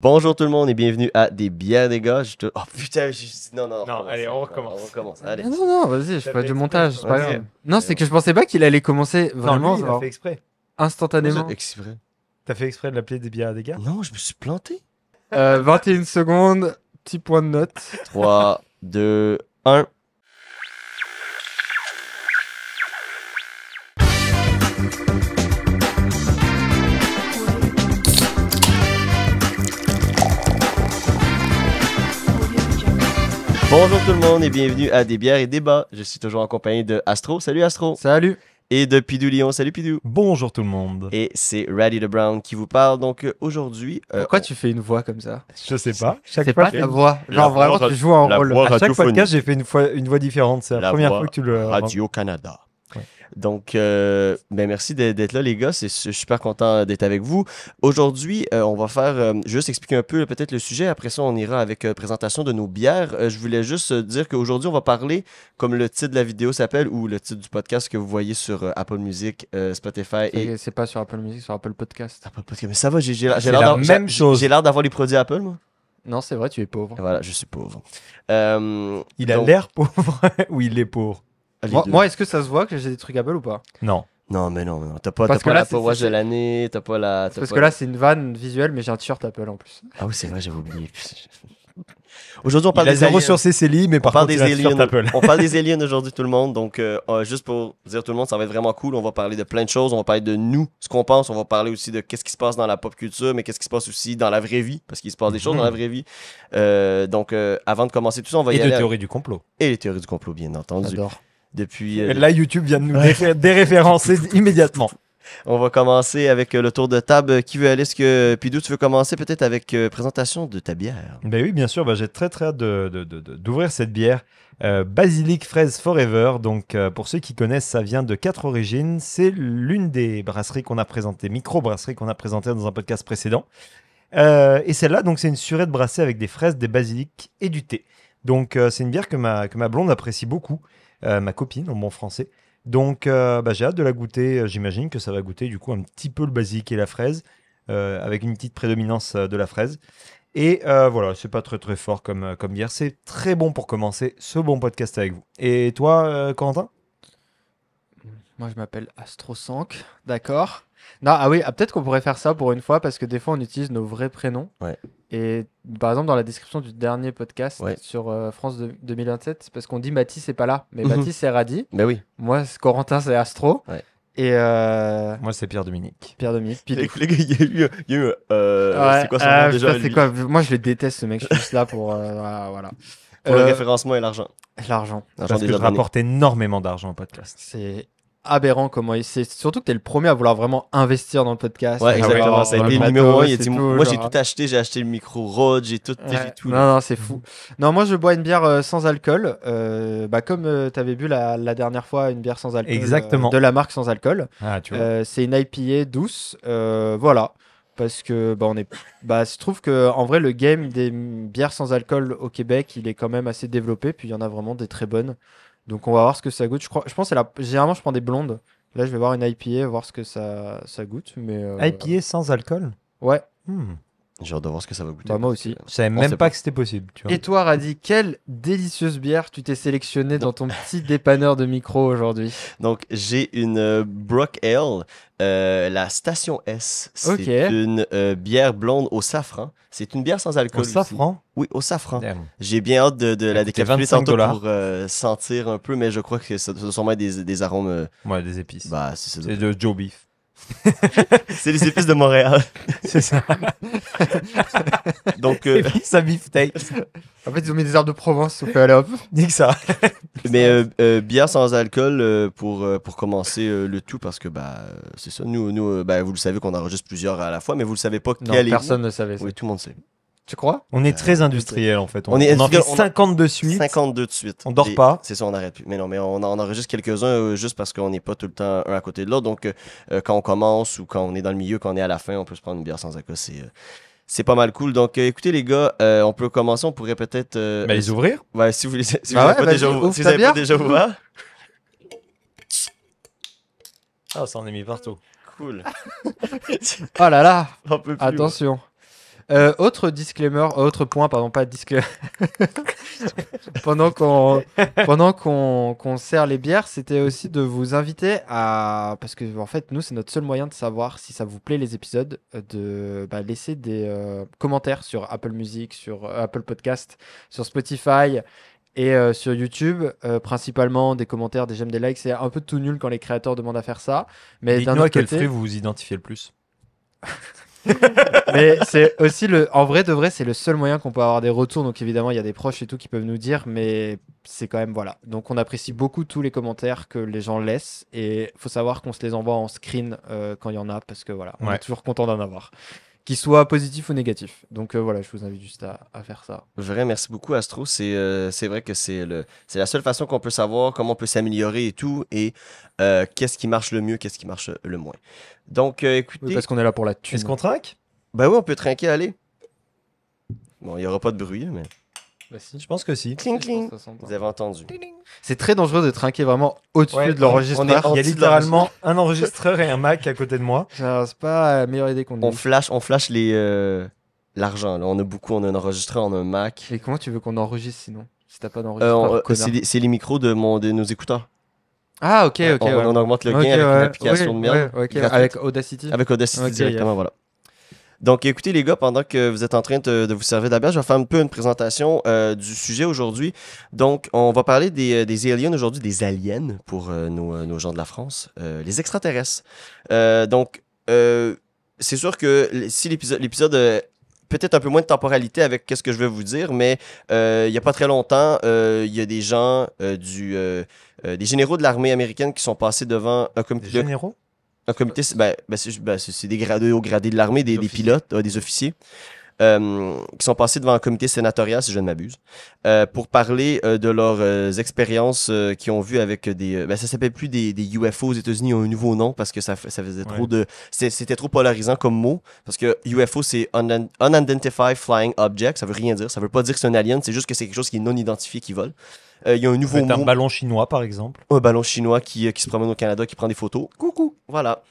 Bonjour tout le monde et bienvenue à Des bières des gars. Oh putain, non, allez, on recommence. On recommence, allez. Non, vas-y, je T'as fais fait du exprès, montage, toi. c'est pas Ok. grave. Non, c'est que je pensais pas qu'il allait commencer vraiment Non, lui, il a genre, fait exprès. instantanément. Exprès. T'as fait exprès de l'appeler des bières des gars. Non, je me suis planté. 21 secondes, petit point de note. 3, 2, 1. Bonjour tout le monde et bienvenue à Des bières et débats. Je suis toujours en compagnie de Astro. Salut Astro. Salut. Et de Pidou Lyon. Salut Pidou. Bonjour tout le monde. Et c'est Raddy the Brown qui vous parle. Donc aujourd'hui... Pourquoi tu fais une voix comme ça? Je sais pas. Chaque C'est fois, pas je- ta voix. La Genre vraiment, voix tu joues un la rôle. voix à chaque radiophonique. podcast, j'ai fait une voix différente. C'est la, La première voix fois que tu le. Radio-Canada. Ouais. Donc, merci d'être là, les gars. Je suis super content d'être avec vous. Aujourd'hui, on va faire juste expliquer un peu peut-être le sujet. Après ça, on ira avec présentation de nos bières. Je voulais juste dire qu'aujourd'hui, on va parler, comme le titre de la vidéo s'appelle, ou le titre du podcast que vous voyez sur Apple Music, Spotify et... C'est pas sur Apple Music, sur Apple Podcast. Apple Podcast. Mais ça va, j'ai C'est l'air la d'avoir- même chose. j'ai l'air d'avoir les produits Apple, moi. Non, c'est vrai, tu es pauvre. Voilà, je suis pauvre. Il a donc- l'air pauvre ou il est pauvre. les Moi, deux. moi, est-ce que ça se voit que j'ai des trucs Apple ou pas? Non. Non, mais non. T'as pas Parce que là, l'Apple c'est- Watch de c'est- l'année, t'as pas la... t'as Parce pas- que là, c'est une vanne visuelle, mais j'ai un t-shirt Apple en plus. Ah oui, c'est vrai, j'avais oublié. Aujourd'hui, on Il parle a des zéro aliens. sur ses CELI, mais On par parle contre, des il a sur aliens. Apple. On parle des aliens aujourd'hui, tout le monde. Donc, juste pour dire tout le monde, ça va être vraiment cool. On va parler de plein de choses. On va parler de nous, ce qu'on pense. On va parler aussi de qu'est-ce qui se passe dans la pop culture, mais qu'est-ce qui se passe aussi dans la vraie vie, parce qu'il se passe des choses dans la vraie vie. Donc, avant de commencer tout ça, on va y Et de aller. théorie du complot. Et les théories du complot, bien entendu. J'adore. Depuis, Et là, YouTube vient de nous déréférencer immédiatement. on va commencer avec le tour de table. Qui veut aller? Est-ce que Pidou, tu veux commencer peut-être avec présentation de ta bière? Ben oui, bien sûr, j'ai très hâte d'ouvrir cette bière. Basilic Fraise Forever. Donc, pour ceux qui connaissent, ça vient de 4 origines. C'est l'une des brasseries qu'on a présentées, micro-brasseries qu'on a présentées dans un podcast précédent. Et celle-là, donc, c'est une surette brassée avec des fraises, des basilics et du thé. Donc, c'est une bière que ma blonde apprécie beaucoup, ma copine en bon français. Donc, j'ai hâte de la goûter. J'imagine que ça va goûter du coup un petit peu le basilic et la fraise, avec une petite prédominance de la fraise. Et voilà, c'est pas très très fort comme bière. C'est très bon pour commencer ce bon podcast avec vous. Et toi, Corentin? Moi, je m'appelle Astro5, d'accord. Non, ah oui, peut-être qu'on pourrait faire ça pour une fois, parce que des fois, on utilise nos vrais prénoms. Ouais. Et par exemple, dans la description du dernier podcast Ouais. sur France 2027, c'est parce qu'on dit Mathis c'est pas là, mais Mhm. Mathis c'est Radi. Ben oui. Moi, Corentin c'est Astro. Ouais. Et Moi, c'est Pierre-Dominique. Pierre-Dominique. Puis Les gars, il y a eu ouais, c'est quoi son nom déjà? c'est lui? quoi Moi, je le déteste, ce mec. Je suis juste là pour voilà. Pour le Euh, référencement et l'argent. L'argent. L'argent Parce des que je abonnés. rapporte énormément d'argent au podcast. C'est aberrant comment c'est surtout que t'es le premier à vouloir vraiment investir dans le podcast. Ouais, Ah exactement. ouais, ça a été le le numéro 1. matos Il a et dit, tout, moi, j'ai genre. tout acheté. J'ai acheté le micro Rode, j'ai tout. Ouais. J'ai tout. là. Non, c'est fou. Non, moi je bois une bière sans alcool. Comme t'avais bu la dernière fois, une bière sans alcool. Exactement. De la marque sans alcool. Ah, tu vois. C'est une IPA douce. Voilà. Parce que je trouve que en vrai le game des bières sans alcool au Québec, il est quand même assez développé. Puis il y en a vraiment des très bonnes. Donc on va voir ce que ça goûte. Je pense que généralement je prends des blondes. Là je vais voir une IPA, voir ce que ça goûte. Mais IPA sans alcool? ouais. J'ai hâte de voir ce que ça va goûter. Bah, moi aussi. Je savais On même sait pas pas. que c'était possible. Tu vois. Et toi, Radi, quelle délicieuse bière tu t'es sélectionné dans ton petit dépanneur de micro aujourd'hui? Donc, j'ai une Brock Ale, la Station S. C'est Ok. une bière blonde au safran. C'est une bière sans alcool. Au aussi. safran? Oui, au safran. Damn. J'ai bien hâte de la coûtait décapsuler 25 tantôt $ pour sentir un peu, mais je crois que ça doit sûrement être des arômes. Ouais, des épices. Bah, c'est C'est de Joe Beef. c'est les épices de Montréal. C'est ça. Donc, Épices à beefsteak. En fait, ils ont mis des herbes de Provence, on fait aller hop. Dis que ça. mais bière sans alcool pour commencer le tout parce que c'est ça. Nous vous le savez qu'on enregistre plusieurs à la fois, mais vous le savez pas Non, quel est. personne ne savait ça. Oui, tout le monde sait. Tu crois? On est très industriel en fait. on est en fait industriel, on a- 50 de suite. 52 de suite. On dort pas. C'est ça, on n'arrête plus. Mais non, mais on en enregistre quelques-uns juste parce qu'on n'est pas tout le temps un à côté de l'autre. Donc, quand on commence ou quand on est dans le milieu, quand on est à la fin, on peut se prendre une bière sans alcool. C'est pas mal cool. Donc, écoutez, les gars, on peut commencer. On pourrait peut-être. Les ouvrir. Ouais, si vous voulez. Si Bah vous ouais, avez pas vas-y, déjà, ouvre si vous ta avez pas bière. déjà ouvert. Ah, ça en est mis partout. Cool. Oh là là, On peut plus. attention. Autre point, pardon, pas disclaimer. pendant qu'on sert les bières, c'était aussi de vous inviter à, parce que en fait, nous, c'est notre seul moyen de savoir si ça vous plaît les épisodes, de laisser des commentaires sur Apple Music, sur Apple Podcast, sur Spotify. Et sur YouTube, principalement des commentaires, des j'aime, des likes. C'est un peu tout nul quand les créateurs demandent à faire ça. Mais d'un Dites-nous à autre quel côté, fruit vous vous identifiez le plus. mais c'est aussi en vrai de vrai, c'est le seul moyen qu'on peut avoir des retours. Donc évidemment, il y a des proches et tout qui peuvent nous dire, mais c'est quand même voilà. Donc on apprécie beaucoup tous les commentaires que les gens laissent et faut savoir qu'on se les envoie en screen quand il y en a parce que voilà, on Ouais. est toujours content d'en avoir, qu'ils soient positifs ou négatifs. Donc voilà, je vous invite juste à faire ça. Vrai, merci beaucoup, Astro. C'est vrai que c'est la seule façon qu'on peut savoir comment on peut s'améliorer et tout, et qu'est-ce qui marche le mieux, qu'est-ce qui marche le moins. Donc, Oui, écoutez, parce qu'on est là pour la thune. Est-ce qu'on trinque? ben oui, on peut trinquer, allez. Bon, il n'y aura pas de bruit, mais... Bah, si. Je pense que si. Cling, Je cling. pense que ça s'entend. Vous avez entendu. C'est très dangereux de trinquer vraiment au-dessus Ouais, de l'enregistreur. on est Il y a Anti- littéralement un enregistreur et un Mac à côté de moi. C'est pas la meilleure idée qu'on ait. On flash l'argent, là. On a un enregistreur, on a un Mac. Et comment tu veux qu'on enregistre sinon? Si t'as pas d'enregistreur, connard. C'est les micros de nos écouteurs. Ah, ok, ok. on, ouais. on augmente le gain Ok, avec une ouais. application de merde. Ouais, ok. gratuite. Avec Audacity. Avec Audacity Ok, directement, voilà. Donc, écoutez, les gars, pendant que vous êtes en train de vous servir de la bière, je vais faire un peu une présentation du sujet aujourd'hui. Donc, on va parler des aliens aujourd'hui, des aliens pour nos gens de la France, les extraterrestres. Donc, c'est sûr que si l'épisode peut-être un peu moins de temporalité avec ce que je vais vous dire, mais il n'y a pas très longtemps, il y a des gens des généraux de l'armée américaine qui sont passés devant un comité Des généraux? c'est des gradés au gradé de l'armée, des officiers. pilotes, des officiers, qui sont passés devant un comité sénatorial, si je ne m'abuse, pour parler de leurs expériences qu'ils ont vues avec des... ça s'appelle plus des UFO aux États-Unis, ils ont un nouveau nom parce que ça faisait trop de... C'était trop polarisant comme mot, parce que UFO, c'est Unidentified Flying Object, ça veut rien dire, ça veut pas dire que c'est un alien, c'est juste que c'est quelque chose qui est non identifié qui vole. Il y a un nouveau Un mot... ballon chinois, par exemple. Un ballon chinois qui se promène au Canada, qui prend des photos. Coucou! Voilà.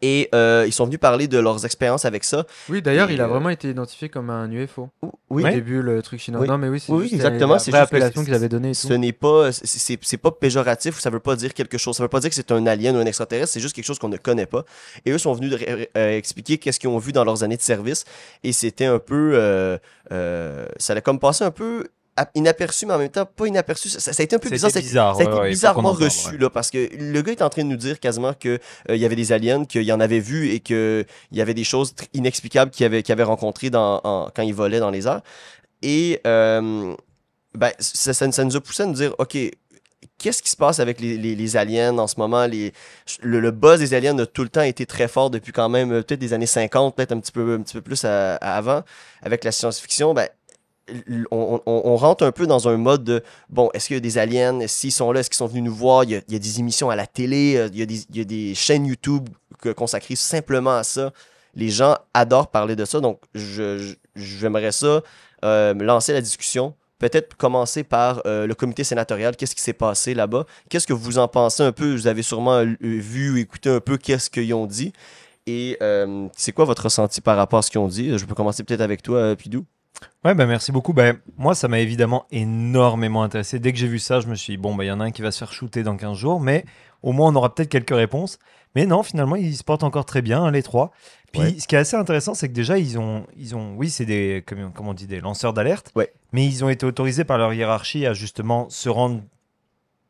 Et ils sont venus parler de leurs expériences avec ça. Oui, d'ailleurs, Et, il a vraiment été identifié comme un UFO. Oui, Au Ouais. début, le truc chinois. Oui. Non, mais oui, c'est Oui, juste exactement, la c'est vraie juste que appellation qu'ils avaient donnée et ce tout. n'est pas, c'est pas péjoratif, ça veut pas dire quelque chose, ça veut pas dire que c'est un alien ou un extraterrestre, c'est juste quelque chose qu'on ne connaît pas. Et eux sont venus expliquer qu'est-ce qu'ils ont vu dans leurs années de service, et c'était un peu, ça allait comme passer un peu inaperçu, mais en même temps pas inaperçu. Ça a été un peu bizarre. C'était bizarre. Ça a été ouais, bizarrement faut qu'on en reçu, parle, ouais. là, parce que le gars est en train de nous dire quasiment que il y avait des aliens, qu'il y en avait vu et qu'il y avait des choses inexplicables qu'il avait rencontrées quand il volait dans les airs. Et ça nous a poussé à nous dire, OK, qu'est-ce qui se passe avec les aliens en ce moment? Le buzz des aliens a tout le temps été très fort depuis quand même peut-être des années 50, peut-être un petit peu plus avant. Avec la science-fiction, on rentre un peu dans un mode de, bon, est-ce qu'il y a des aliens? S'ils sont là, est-ce qu'ils sont venus nous voir? Il y a des émissions à la télé, il y a des chaînes YouTube consacrées simplement à ça. Les gens adorent parler de ça, donc j'aimerais ça lancer la discussion. Peut-être commencer par le comité sénatorial. Qu'est-ce qui s'est passé là-bas? Qu'est-ce que vous en pensez un peu? Vous avez sûrement vu ou écouté un peu qu'est-ce qu'ils ont dit. Et c'est quoi votre ressenti par rapport à ce qu'ils ont dit? Je peux commencer peut-être avec toi, Pidou. Ouais, merci beaucoup. Moi, ça m'a évidemment énormément intéressé. Dès que j'ai vu ça, je me suis dit, bon, il y en a un qui va se faire shooter dans 15 jours, mais au moins, on aura peut-être quelques réponses. Mais non, finalement, ils se portent encore très bien, hein, les trois. Puis, Ouais. ce qui est assez intéressant, c'est que déjà, ils ont oui, c'est des, comme on dit, des lanceurs d'alerte, Ouais. mais ils ont été autorisés par leur hiérarchie à justement se rendre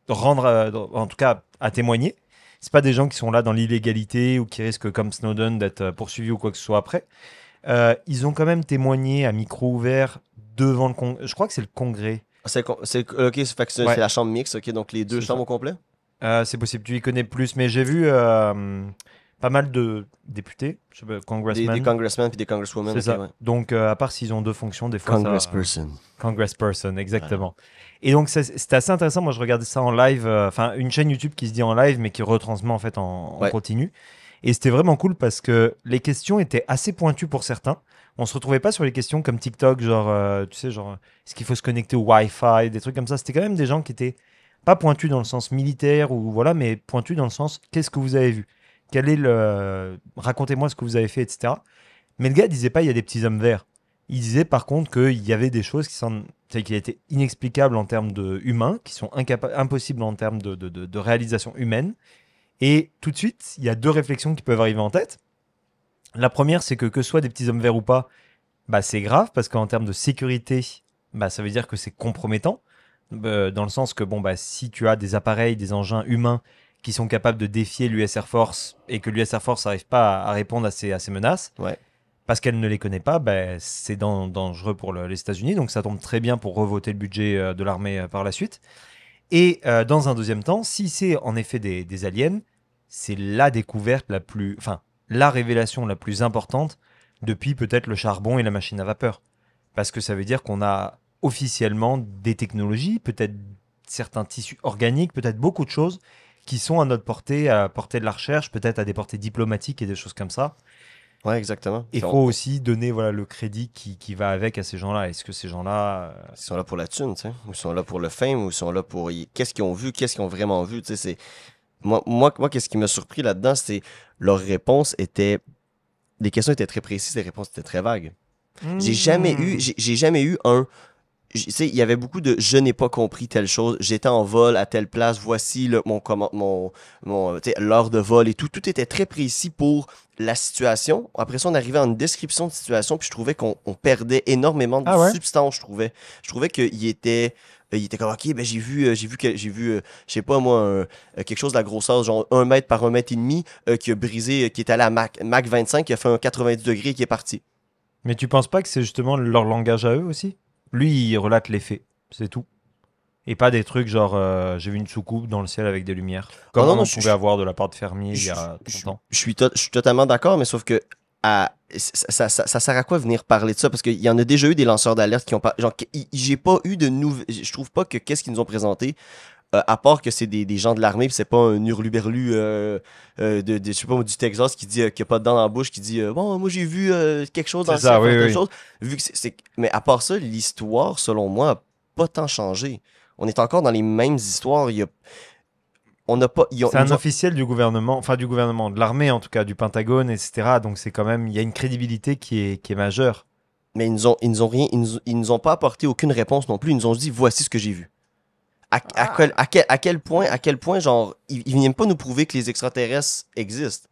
en tout cas, à témoigner. C'est pas des gens qui sont là dans l'illégalité ou qui risquent, comme Snowden, d'être poursuivis ou quoi que ce soit après. Ils ont quand même témoigné à micro ouvert devant le Congrès. Je crois que c'est le Congrès. Ok, ça fait que c'est Ouais. la chambre mixte, ok, donc les deux C'est chambres ça. au complet? C'est possible, tu y connais plus, mais j'ai vu pas mal de députés, je sais pas, congressmen. Des congressmen puis des congresswomen. C'est ok, ça. ouais. Donc, à part s'ils ont deux fonctions, des fois. Congressperson. Congressperson, exactement. Et donc, c'était assez intéressant. Moi, je regardais ça en live, une chaîne YouTube qui se dit en live, mais qui retransmet en fait en Ouais. continu. Et c'était vraiment cool parce que les questions étaient assez pointues pour certains. On se retrouvait pas sur les questions comme TikTok, genre, tu sais, genre, est-ce qu'il faut se connecter au Wi-Fi, des trucs comme ça. C'était quand même des gens qui étaient pas pointus dans le sens militaire ou voilà, mais pointus dans le sens qu'est-ce que vous avez vu? Racontez-moi ce que vous avez fait, etc. Mais le gars disait pas il y a des petits hommes verts. Il disait par contre qu'il y avait des choses qui étaient inexplicables en termes de humains, qui sont impossibles en termes de réalisation humaine. Et tout de suite, il y a deux réflexions qui peuvent arriver en tête. La première, c'est que ce soit des petits hommes verts ou pas, bah, c'est grave parce qu'en termes de sécurité, bah, ça veut dire que c'est compromettant. Dans le sens que bon, bah, si tu as des appareils, des engins humains qui sont capables de défier l'US Air Force et que l'US Air Force n'arrive pas à répondre à ces menaces, Ouais. parce qu'elle ne les connaît pas, bah, c'est dangereux pour les États-Unis. Donc ça tombe très bien pour revoter le budget de l'armée par la suite. Et dans un deuxième temps, si c'est en effet des aliens, c'est la découverte enfin, la révélation la plus importante depuis peut-être le charbon et la machine à vapeur. Parce que ça veut dire qu'on a officiellement des technologies, peut-être certains tissus organiques, peut-être beaucoup de choses qui sont à notre portée, à la portée de la recherche, peut-être à des portées diplomatiques et des choses comme ça. Ouais, exactement. Il faut aussi donner le crédit qui va avec à ces gens-là. Est-ce que ces gens-là... Ils sont là pour la thune, tu sais. Ou ils sont là pour le fame, ou ils sont là pour... Qu'est-ce qu'ils ont vu, qu'est-ce qu'ils ont vraiment vu, tu sais. Moi, qu'est-ce qui m'a surpris là-dedans, c'est leurs réponses étaient... Les questions étaient très précises, les réponses étaient très vagues. J'ai jamais eu un... Tu sais, il y avait beaucoup de je n'ai pas compris telle chose, j'étais en vol à telle place, voici l'heure de vol et tout. Tout était très précis pour la situation. Après ça, on arrivait à une description de situation, puis je trouvais qu'on perdait énormément de substance, je trouvais. Je trouvais qu'il était. Il était comme, OK, ben je sais pas moi, quelque chose de la grosseur, genre 1 mètre par 1 mètre et demi, qui a brisé, qui est allé à Mach 25, qui a fait un 90 degrés et qui est parti. Mais tu penses pas que c'est justement leur langage à eux aussi? Lui, il relate les faits, c'est tout. Et pas des trucs genre j'ai vu une soucoupe dans le ciel avec des lumières. Comme on pouvait avoir de la part de Fermier il y a 30 ans. Je suis totalement d'accord, mais sauf que ça sert à quoi venir parler de ça? Parce qu'il y en a déjà eu des lanceurs d'alerte qui ont pas. Genre, j'ai pas eu de nouvelles. Je trouve pas que qu'est-ce qu'ils nous ont présenté, à part que c'est des gens de l'armée, puis c'est pas un hurluberlu je sais pas, du Texas qui dit qu'il a pas de dents dans la bouche, qui dit bon, moi j'ai vu quelque chose dans le ciel, quelque chose. Vu que mais à part ça, l'histoire, selon moi, a pas tant changé. On est encore dans les mêmes histoires. On n'a pas. C'est un officiel du gouvernement, enfin du gouvernement, de l'armée en tout cas, du Pentagone, etc. Donc c'est quand même, il y a une crédibilité qui est majeure. Mais ils nous ont pas apporté aucune réponse non plus. Ils nous ont dit voici ce que j'ai vu. À quel point, genre, ils viennent pas nous prouver que les extraterrestres existent.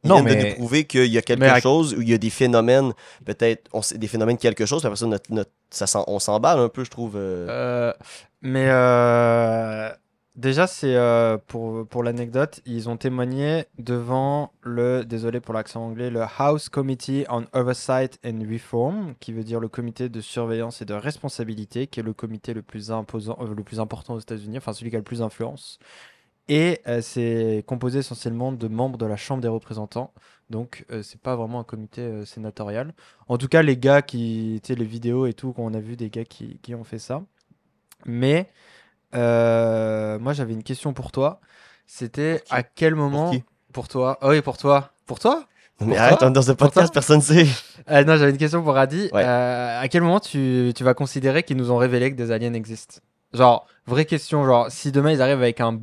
Ils viennent de nous prouver qu'il y a quelque chose, où il y a des phénomènes, peut-être, des phénomènes quelque chose, puis après ça, on s'emballe un peu, je trouve. Déjà, c'est pour l'anecdote, ils ont témoigné devant désolé pour l'accent anglais, le House Committee on Oversight and Reform, qui veut dire le comité de surveillance et de responsabilité, qui est le comité le plus important aux États-Unis, enfin celui qui a le plus d'influence. Et c'est composé essentiellement de membres de la Chambre des représentants. Donc, c'est pas vraiment un comité sénatorial. En tout cas, les gars tu sais, les vidéos et tout, qu'on a vu des gars qui ont fait ça. Mais moi, j'avais une question pour toi. C'était à quel moment... Pour toi. Ah oui, pour toi. Pour toi? Mais arrête, dans ce podcast, personne ne sait. Non, j'avais une question pour Adi. Ouais. À quel moment tu vas considérer qu'ils nous ont révélé que des aliens existent? Genre, vraie question, genre, si demain ils arrivent avec un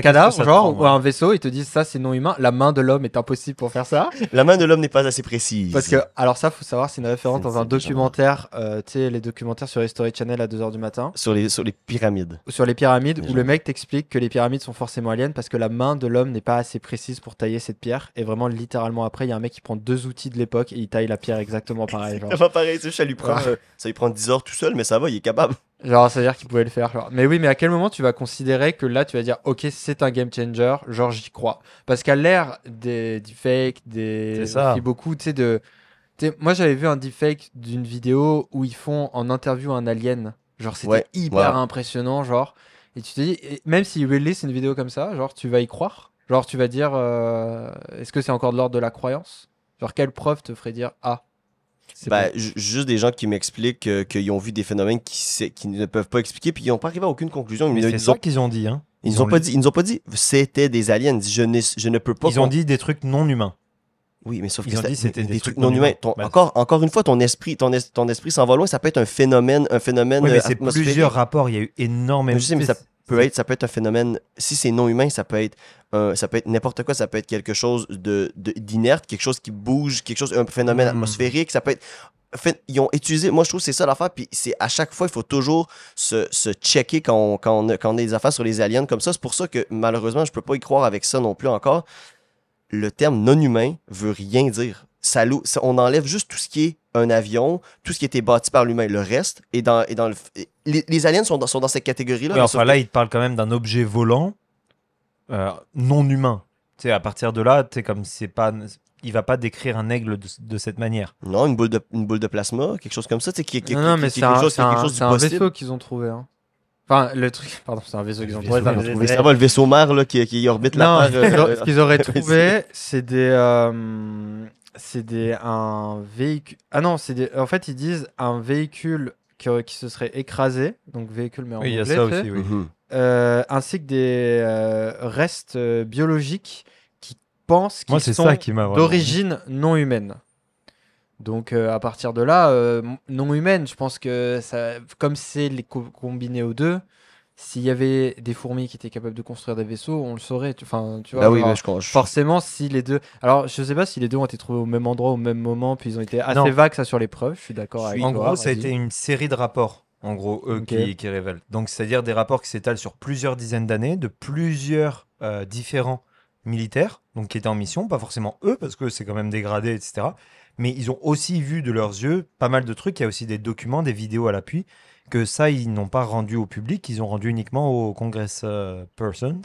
cadavre, genre, ou un vaisseau, ils te disent ça c'est non humain, la main de l'homme est impossible pour faire ça. La main de l'homme n'est pas assez précise. Parce que, alors ça, faut savoir, c'est une référence dans un documentaire, tu sais, les documentaires sur History Channel à 2h du matin. Sur les pyramides. Sur les pyramides, où le mec t'explique que les pyramides sont forcément aliens parce que la main de l'homme n'est pas assez précise pour tailler cette pierre. Et vraiment, littéralement, après, il y a un mec qui prend 2 outils de l'époque et il taille la pierre exactement pareil. Genre. Pas pareil, ça lui prend 10 heures tout seul, mais ça va, il est capable. Genre, ça veut dire qu'il pouvait le faire. Genre. Mais oui, mais à quel moment tu vas considérer que là, tu vas dire, ok, c'est un game changer, genre j'y crois. Parce qu'à l'ère des deepfakes, beaucoup, tu sais, moi, j'avais vu un deepfake d'une vidéo où ils font en interview un alien. Genre, c'était hyper impressionnant, genre. Et tu te dis, même s'ils release une vidéo comme ça, genre, tu vas y croire. Genre, tu vas dire, est-ce que c'est encore de l'ordre de la croyance? Genre, quelle preuve te ferait dire, ah, juste des gens qui m'expliquent qu'ils ont vu des phénomènes qui ne peuvent pas expliquer, puis ils n'ont pas arrivé à aucune conclusion. Mais c'est ça qu'ils ont dit, hein. Ils nous ont pas dit c'était des aliens. Je ne peux pas. Ils ont dit des trucs non humains. Oui, mais sauf ils ont dit c'était des trucs non humains. Encore une fois, ton esprit s'en va loin. Ça peut être un phénomène. Oui, mais c'est plusieurs rapports. Il y a eu énormément. Je sais, mais ça peut être un phénomène. Si c'est non humain, ça peut être n'importe quoi. Ça peut être quelque chose d'inerte, quelque chose qui bouge, un phénomène atmosphérique. Ça peut être ils ont utilisé, moi je trouve que c'est ça l'affaire, puis c'est à chaque fois, il faut toujours se checker quand on a des affaires sur les aliens comme ça. C'est pour ça que malheureusement, je peux pas y croire avec ça non plus encore. Le terme non-humain veut rien dire. On enlève juste tout ce qui est un avion, tout ce qui a été bâti par l'humain. Le reste est dans le. Les aliens sont dans cette catégorie-là. Oui, mais enfin là, il te parle quand même d'un objet volant non humain. Tu sais, à partir de là, tu sais, comme c'est pas. Il va pas décrire un aigle de cette manière. Non, une boule de plasma, quelque chose comme ça, tu sais, Non, mais c'est quelque chose du c'est un possible. vaisseau qu'ils ont trouvé. Hein. Enfin, le truc. Pardon, c'est un vaisseau qu'ils ont trouvé. Ça va, le vaisseau mère là, qui orbite Non, la Terre. ce qu'ils auraient trouvé, c'est un véhicule. Ah non, en fait, ils disent un véhicule qui se serait écrasé, donc véhicule mais en Oui, il y a anglais, ça tu sais. aussi, oui. Ainsi que des restes biologiques qui pensent Moi, qu'ils c'est sont ça qui m'a vraiment- d'origine non humaine. Donc à partir de là, non humaine, je pense que ça, comme c'est les combiné aux deux, s'il y avait des fourmis qui étaient capables de construire des vaisseaux, on le saurait. Enfin, tu vois. Ah oui, genre, mais je comprends. forcément, si les deux. Alors, je sais pas si les deux ont été trouvés au même endroit, au même moment, puis ils ont été assez Non. vagues ça, sur les preuves. Je suis d'accord avec En toi. gros, ça a vas-y. été une série de rapports, en gros, eux, Ok. qui révèlent. Donc, c'est-à-dire des rapports qui s'étalent sur plusieurs dizaines d'années, de plusieurs différents militaires, donc qui étaient en mission, pas forcément eux, parce que c'est quand même dégradé, etc. Mais ils ont aussi vu de leurs yeux pas mal de trucs. Il y a aussi des documents, des vidéos à l'appui, que ça, ils n'ont pas rendu au public, ils ont rendu uniquement aux Congress persons.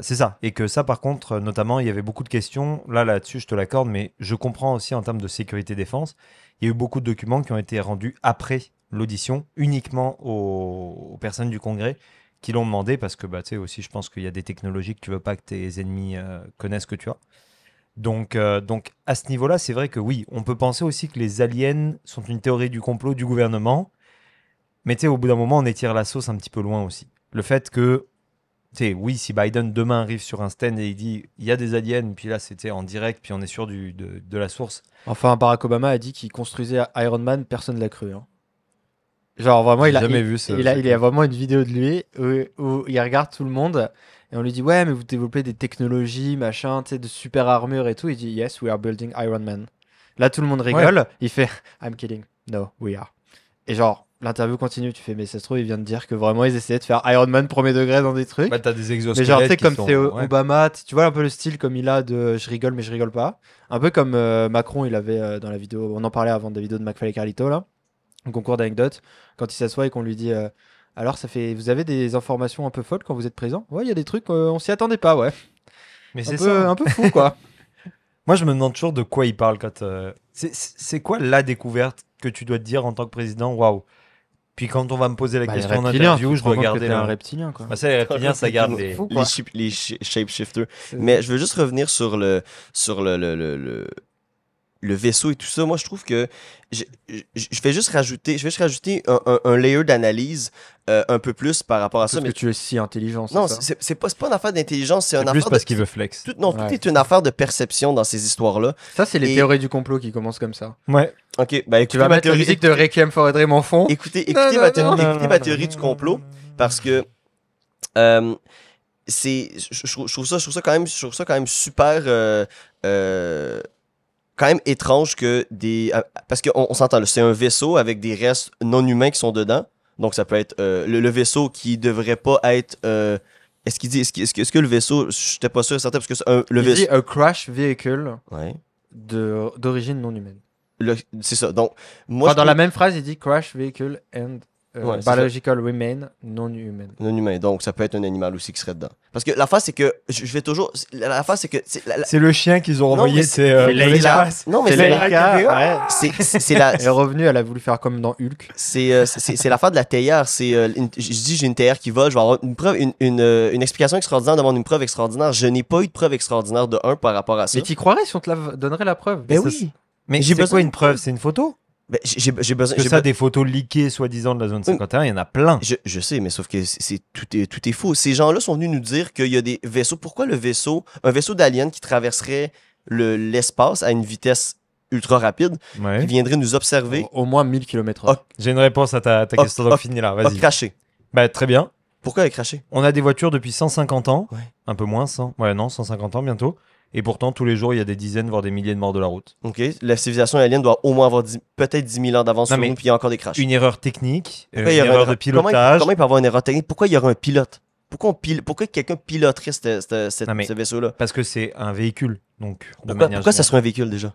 C'est ça. Et que ça, par contre, notamment, il y avait beaucoup de questions. Là-dessus, je te l'accorde, mais je comprends aussi en termes de sécurité défense. Il y a eu beaucoup de documents qui ont été rendus après l'audition, uniquement aux personnes du Congrès qui l'ont demandé, parce que, bah, tu sais, aussi, je pense qu'il y a des technologies que tu veux pas que tes ennemis connaissent que tu as. Donc, à ce niveau-là, c'est vrai que oui, on peut penser aussi que les aliens sont une théorie du complot du gouvernement, mais tu sais, au bout d'un moment, on étire la sauce un petit peu loin aussi. Le fait que, tu sais, oui, si Biden demain arrive sur un stand et il dit il y a des aliens, puis là c'était en direct, puis on est sûr de la source. Enfin, Barack Obama a dit qu'il construisait Iron Man, personne l'a cru. Hein. Genre vraiment, J'ai il a jamais vu ça. il y a vraiment une vidéo de lui où il regarde tout le monde et on lui dit ouais mais vous développez des technologies machin, tu sais de super armure et tout. Il dit yes we are building Iron Man. Là tout le monde rigole. Il fait I'm kidding. No we are. Et genre l'interview continue. Tu fais mais ça se trouve il vient de dire que vraiment ils essayaient de faire Iron Man premier degré dans des trucs. Bah, t'as des Mais exosquelettes genre tu sais qui comme sont- c'est ouais. Obama, tu vois un peu le style comme il a de je rigole mais je rigole pas. Un peu comme Macron il avait dans la vidéo. On en parlait avant de la vidéo de McFly et Carlito là. Un concours d'anecdotes, quand il s'assoit et qu'on lui dit alors vous avez des informations un peu folles quand vous êtes présent? Ouais, il y a des trucs, on s'y attendait pas, ouais. Mais Un c'est peu, ça. un peu fou, quoi. Moi, je me demande toujours de quoi il parle quand. C'est quoi la découverte que tu dois te dire en tant que président? Waouh! Puis quand on va me poser la Bah, les question en reptiliens, interview, tu je te rends dois compte que garder t'es un la. reptilien, quoi. Bah, ça, les reptiliens, ça garde les. Fou, quoi. Les shapeshifters. Mais je veux juste revenir sur le vaisseau et tout ça. Moi, je trouve que je vais juste rajouter un layer d'analyse un peu plus par rapport à ça. Parce Mais que tu es si intelligent, non, ça. c'est pas une affaire d'intelligence, c'est C'est une plus affaire parce qu'il veut flex. tout Ouais. est une affaire de perception dans ces histoires-là. Ça, c'est les Et- théories du complot qui commencent comme ça. Ouais. Ok, ben Tu écoutez vas ma mettre la théorie, musique de Requiem for a Dream en fond. écoutez Non, ma non, théorie, non, écoutez ma théorie du complot parce que je trouve ça quand même super quand même étrange que parce qu'on s'entend là, c'est un vaisseau avec des restes non humains qui sont dedans, donc ça peut être le vaisseau qui devrait pas être est-ce que le vaisseau, j'étais pas sûr et certain parce que le Il vaisseau, dit a crash vehicle ouais, d'origine non humaine. c'est ça, donc moi Enfin, je dans trouve- la même phrase, il dit crash vehicle and Ouais, c'est biological remain non human. non humain, donc ça peut être un animal aussi qui serait dedans, parce que l'affaire c'est que je vais toujours l'affaire c'est que C'est le chien qu'ils ont Non, envoyé, mais c'est c'est Leila. non mais C'est c'est Leica, ouais. c'est la Elle est revenue, elle a voulu faire comme dans Hulk. c'est l'affaire de la théière. Je dis j'ai une théière qui va, je vais avoir une preuve, une explication extraordinaire, demande une preuve extraordinaire. Je n'ai pas eu de preuve extraordinaire de un par rapport à ça. Mais t'y croirais si on te donnerait la preuve? Ben ça, oui. Mais J'ai c'est besoin quoi de une preuve? preuves. C'est une photo? Ben, j'ai besoin. Parce que j'ai ça, be- des photos leakées, soi-disant, de la zone 51, il y en a plein. je sais, mais sauf que tout est faux. Ces gens-là sont venus nous dire qu'il y a des vaisseaux. Pourquoi un vaisseau d'alien qui traverserait l'espace à une vitesse ultra rapide, Ouais. qui viendrait nous observer, Au moins 1000 km/h. J'ai une réponse à ta question, donc finis là, a vas-y. craché. Bah, très bien. Pourquoi elle a craché? On a des voitures depuis 150 ans, Ouais. un peu moins, 100. Ouais, non, 150 ans bientôt. Et pourtant, tous les jours, il y a des dizaines, voire des milliers de morts de la route. OK. La civilisation alien doit au moins avoir peut-être 10 000 ans d'avance Non, sur mais nous, puis il y a encore des crashs. Une erreur technique, une Pourquoi il y aurait erreur une- de pilotage. Comment il peut avoir une erreur technique? Pourquoi il y aurait un pilote? Pourquoi quelqu'un piloterait Non, mais- ce vaisseau-là? Parce que c'est un véhicule. Donc, de Pourquoi manière ça générale. serait un véhicule déjà?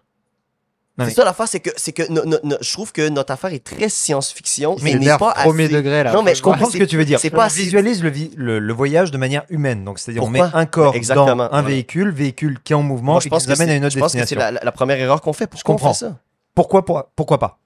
Non, C'est mais- ça l'affaire, c'est que je trouve que notre affaire est très science-fiction. Mais et n'est l'air pas premier assez... degré là. Non, mais Je comprends c'est- ce que tu veux dire. c'est On pas assez- visualise le voyage de manière humaine. Donc, c'est-à-dire, on met Pourquoi? un corps Exactement, dans un voilà. véhicule qui est en mouvement Moi, et qui nous amène à une autre je pense que c'est destination. la première erreur qu'on fait. Pourquoi on comprends. fait ça? Pourquoi pas?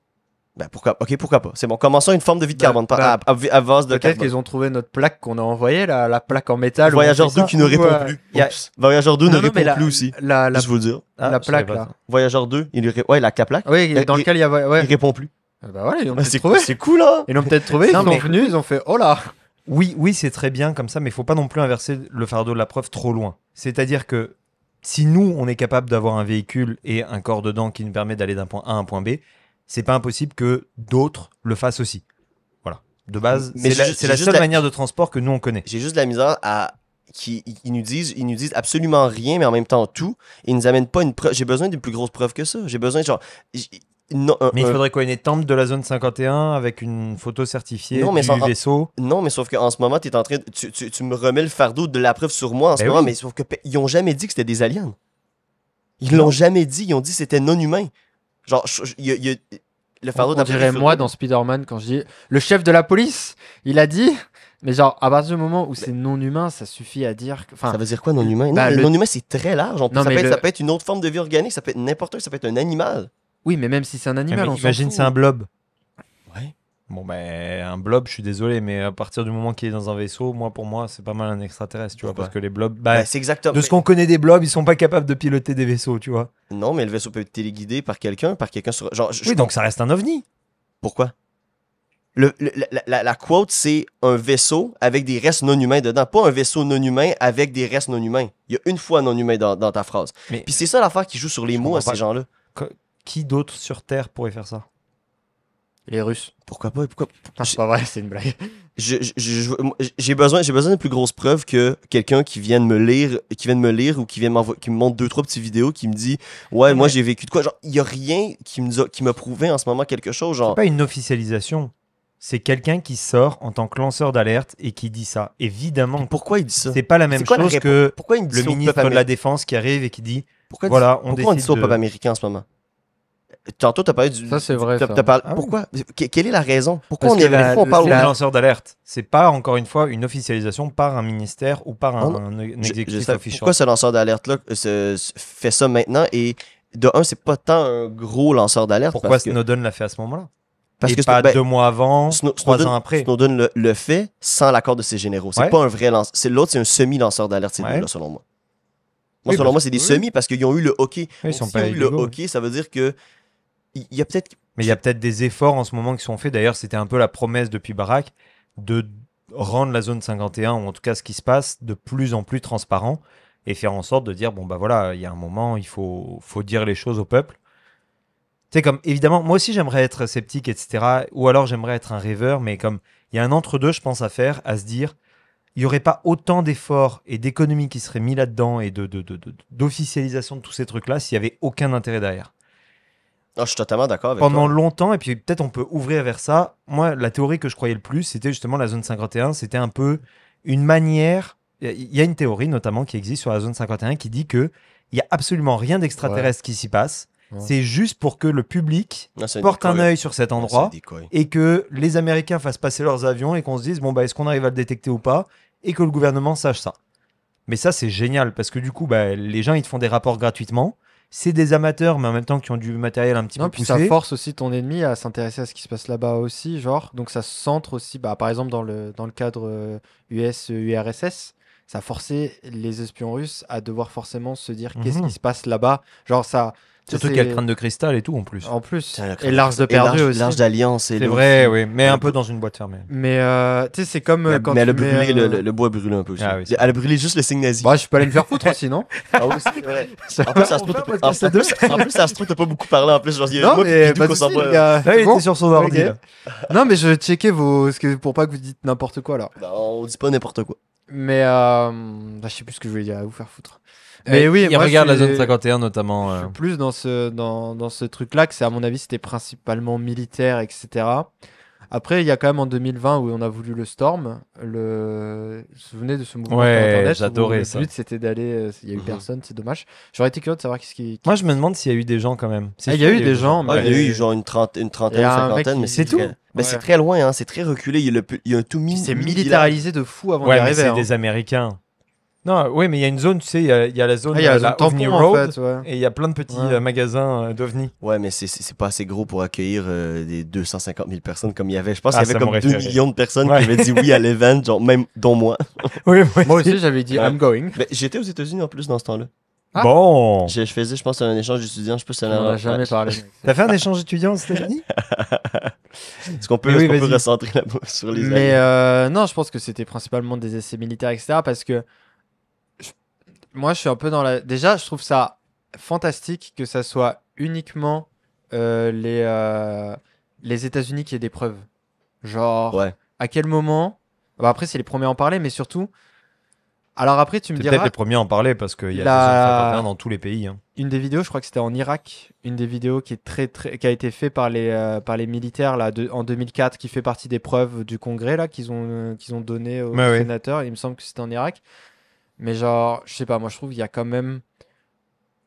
Ben pourquoi? Ok, pourquoi pas? C'est bon. Commençons une forme de vie de Bah, carbone bah, à base de Peut-être carbone. qu'ils ont trouvé notre plaque qu'on a envoyée, la plaque en métal. où on Voyageur fait 2 ça. qui ne répond Ouais. plus. Y a- Oups. Voyageur 2 ne Non, non, mais répond plus aussi. La Juste vous le dire. Ah, la je savais plaque pas là. ça. Voyageur 2, ouais, la plaque. Oui, dans lequel il y a. Ouais. Il répond plus. Bah voilà, ils l'ont Ben, peut-être c'est trouvé. c'est cool, hein? Ils l'ont peut-être trouvé, ils Non, sont mais- venus, ils ont fait oh là. Oui, c'est très bien comme ça, mais il faut pas non plus inverser le fardeau de la preuve trop loin. C'est-à-dire que si nous, on est capable d'avoir un véhicule et un corps dedans qui nous permet d'aller d'un point A à un point B, c'est pas impossible que d'autres le fassent aussi. Voilà. De base, Mais c'est la j'ai juste seule la- manière de transport que nous, on connaît. J'ai juste de la misère à. Ils nous disent absolument rien, mais en même temps tout. Ils nous amènent pas une preuve. J'ai besoin d'une plus grosse preuve que ça. J'ai besoin, genre. Non, Mais il faudrait quoi, une étampe de la zone 51 avec une photo certifiée Non, mais du sans- vaisseau. Non, mais sauf qu'en ce moment, t'es en train tu me remets le fardeau de la preuve sur moi en ce Ben moment, oui. mais sauf que ils ont jamais dit que c'était des aliens. Ils l'ont jamais dit, ils ont dit que c'était non humain. Genre, il y a le fardeau On de la preuve dirait sur moi moi. dans Spider-Man quand je dis le chef de la police, il a dit. Mais genre, à partir du moment où c'est non humain, ça suffit à dire. Enfin, Ça veut dire quoi non humain? Bah, Non, le- non humain, c'est très large. Non, ça, mais ça peut être une autre forme de vie organique, ça peut être n'importe quoi, ça peut être un animal. oui, mais même si c'est un Mais animal, on s'en imagine, fout. c'est un blob. Ouais. Bon, ben, un blob, je suis désolé, mais à partir du moment qu'il est dans un vaisseau, pour moi, c'est pas mal un extraterrestre, tu vois, Pourquoi? parce que les blobs, Ben, c'est exactement. de ce qu'on connaît des blobs, ils sont pas capables de piloter des vaisseaux, tu vois. Non, mais le vaisseau peut être téléguidé par quelqu'un sur. Genre, Oui, donc ça reste un ovni. Pourquoi? La quote, c'est un vaisseau avec des restes non humains dedans. Pas un vaisseau non humain avec des restes non humains. Il y a une fois non humain dans ta phrase. Mais Puis c'est ça l'affaire qui joue sur les Je mots à comprends ces pas. gens-là. qui d'autre sur Terre pourrait faire ça? Les Russes. Pourquoi pas? Pourquoi? Non, c'est pas vrai, c'est une blague. J'ai besoin de plus grosses preuves que quelqu'un qui vienne me lire ou qui me montre 2-3 petites vidéos qui me dit ouais, Non, moi mais- j'ai vécu de quoi. Genre, il y a rien qui m'a prouvé en ce moment quelque chose. Genre, C'est pas une officialisation. C'est quelqu'un qui sort en tant que lanceur d'alerte et qui dit ça. Évidemment, pourquoi il dit ça? c'est pas la même C'est quoi la chose réponse? que Pourquoi il dit le ça au ministre peuple de la américain? Défense qui arrive et qui dit Pourquoi, voilà, on pourquoi on dit décide ça au de- peuple américain en ce moment? Tantôt, t'as parlé du. Ça, c'est vrai, ça. Pourquoi? oui. Quelle est la raison? Pourquoi Parce on, que la- pourquoi on parle c'est au un la- lanceur d'alerte. C'est pas, encore une fois, une officialisation par un ministère ou par Non, un Je- exécutif sais officiel. pourquoi ce lanceur d'alerte-là fait ça maintenant et de un, c'est pas tant un gros lanceur d'alerte. Pourquoi parce que, Snowden l'a fait à ce moment-là? parce Et que pas ben, 2 mois avant, 3 ans après. Snowden le fait sans l'accord de ses généraux. C'est Ouais. pas un vrai lanceur. L'autre, c'est un semi-lanceur d'alerte, ces Ouais. deux-là, selon moi. Oui, Selon moi, parce c'est des que- semis parce qu'ils ont eu le hockey. Oui, ils Donc, sont s'ils pas ont eu le illégaux. hockey, ça veut dire que il y a peut-être. Mais il y a peut-être des efforts en ce moment qui sont faits. D'ailleurs, c'était un peu la promesse depuis Barack de rendre la zone 51, ou en tout cas ce qui se passe, de plus en plus transparent et faire en sorte de dire bon, bah voilà, il y a un moment, il faut dire les choses au peuple. Tu sais, comme évidemment, moi aussi j'aimerais être sceptique, etc. Ou alors j'aimerais être un rêveur, mais comme il y a un entre-deux, je pense, à faire, à se dire il n'y aurait pas autant d'efforts et d'économies qui seraient mis là-dedans et d'officialisation de tous ces trucs-là s'il n'y avait aucun intérêt derrière. Ah, je suis totalement d'accord avec Pendant toi. longtemps, et puis peut-être on peut ouvrir vers ça. Moi, la théorie que je croyais le plus, c'était justement la zone 51. C'était un peu une manière. Il y a une théorie notamment qui existe sur la zone 51 qui dit que il y a absolument rien d'extraterrestre qui s'y passe. Ouais. C'est juste pour que le public Non, c'est porte un décoil. œil sur cet Non, endroit c'est décoil. et que les Américains fassent passer leurs avions et qu'on se dise bon bah est-ce qu'on arrive à le détecter ou pas et que le gouvernement sache ça. Mais ça c'est génial parce que du coup bah, les gens ils te font des rapports gratuitement. C'est des amateurs mais en même temps qui ont du matériel un petit Non, peu puis poussé. ça force aussi ton ennemi à s'intéresser à ce qui se passe là-bas aussi, genre. Donc ça se centre aussi, bah, par exemple dans le cadre US-URSS, ça forçait les espions russes à devoir forcément se dire qu'est-ce Mhm. qui se passe là-bas. Genre ça. Surtout c'est- qu'il y a le crâne de cristal et tout en plus. En plus. Tiens, le Et crâne l'Arche de Et Perdu aussi. L'Arche d'Alliance. C'est là vrai, aussi. oui, mais un Le peu bo- dans une boîte fermée. Mais tu sais, c'est comme Mais, quand mais elle a tu mets, brûlé, le bois a brûlé un peu aussi. Ah oui, c'est Elle a brûlé juste le signe nazi. Bah, je peux aller me faire foutre aussi, non? Ah oui, c'est vrai. En plus, ça se trouve, en plus, ça se trouve, t'as pas beaucoup parlé. En plus, genre, il y a Non, moi mais puis pas Bidou de qu'on soucis, s'en va. les gars. Là, il Bon. était sur son ordi. Ok. là. Non, mais je checkais pour pas que vous dites n'importe quoi là. Non, on dit pas n'importe quoi. Mais je sais plus ce que je voulais dire, à vous faire foutre. Mais oui, il moi, regarde la je suis- zone 51 notamment. Je suis plus dans ce truc-là, que c'est à mon avis, c'était principalement militaire, etc. Après, il y a quand même en 2020 où on a voulu le Storm. Vous vous souvenez de ce mouvement Ouais, sur Internet où j'adorais le ça. but c'était d'aller. Il y a eu Mhm. personne, c'est dommage. J'aurais été curieux de savoir qu'est-ce qui. Moi, je me demande s'il y a eu des gens quand même. C'est Ah, il y a sûr, eu des gens, Ah, il y a mais- eu genre une Il trentaine, y une a un mec cinquantaine, qui- mais C'est tout? très- Ben, c'est Ouais. très loin, hein, c'est très reculé. Il y a un tout C'est village. militarisé de fou avant Ouais, d'y mais arriver. c'est hein. des Américains. Non, oui, mais il y a une zone, tu sais, il y a la zone, Ah, il y a la zone OVNI tampon en Road, fait. Ouais. et il y a plein de petits Ouais. magasins d'OVNI. Ouais, mais c'est pas assez gros pour accueillir des 250 000 personnes comme il y avait. Je pense Ah, qu'il y ça avait comme m'aurait 2 fait rire. millions de personnes Ouais. qui avaient dit oui à l'event, genre même dont moi. Oui, Moi aussi, j'avais dit Ouais. I'm going. Mais j'étais aux États-Unis en plus dans ce temps-là. Ah. Bon. Je faisais, je pense, un échange d'étudiants. Je sais pas si On ça en a jamais ouais. parlé. T'as fait un échange étudiant aux États-Unis? Est-ce qu'on peut, Mais oui, est-ce qu'on peut vas-y. recentrer là-bas sur les Mais aliens? non, je pense que c'était principalement des essais militaires, etc. Parce que moi, je suis un peu dans la. Déjà, je trouve ça fantastique que ça soit uniquement les États-Unis qui aient des preuves. Genre, Ouais. à quel moment. Bah, après, c'est les premiers à en parler, mais surtout. Alors après, tu me C'est diras. peut-être les premiers à en parler parce qu'il y a La- des zones 51 dans tous les pays. Hein. Une des vidéos, je crois que c'était en Irak, une des vidéos qui est qui a été faite par les militaires là, en 2004, qui fait partie des preuves du Congrès là qu'ils ont donné aux Ouais, ouais. sénateurs. Il me semble que c'était en Irak. Mais genre, je sais pas, moi je trouve qu'il y a quand même.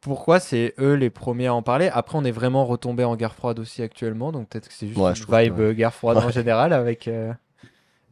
Pourquoi c'est eux les premiers à en parler? Après, on est vraiment retombé en guerre froide aussi actuellement, donc peut-être que c'est juste Ouais, une je trouve que vibe guerre froide en Ouais. général avec, tu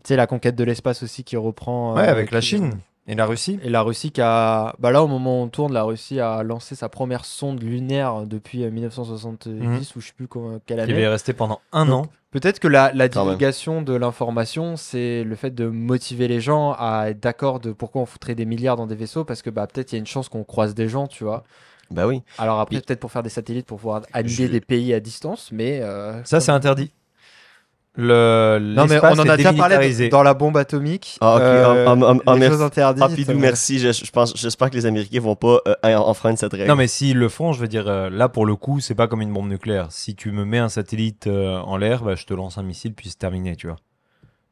sais, la conquête de l'espace aussi qui reprend. Ouais, avec la qui- Chine et la Russie. Et la Russie qui a. Bah là, au moment où on tourne, la Russie a lancé sa première sonde lunaire depuis 1970 Mhm. ou je sais plus quelle Qui année. est resté pendant un Donc, an. Peut-être que la Quand même. divulgation de l'information, c'est le fait de motiver les gens à être d'accord de pourquoi on foutrait des milliards dans des vaisseaux, parce que bah, peut-être il y a une chance qu'on croise des gens, tu vois. Ben oui. Alors après, Puis- peut-être pour faire des satellites, pour pouvoir annihiler Je- des pays à distance, mais... Ça, c'est interdit. Non, mais L'espace on en est a déjà parlé démilitarisé. dans la bombe atomique. Ah, ok. Les merci. choses interdites. Ah, Pidou, merci. J'espère que les Américains vont pas enfreindre cette règle. Non, mais s'ils le font, je veux dire, là, pour le coup, c'est pas comme une bombe nucléaire. Si tu me mets un satellite en l'air, bah, je te lance un missile, puis c'est terminé, tu vois.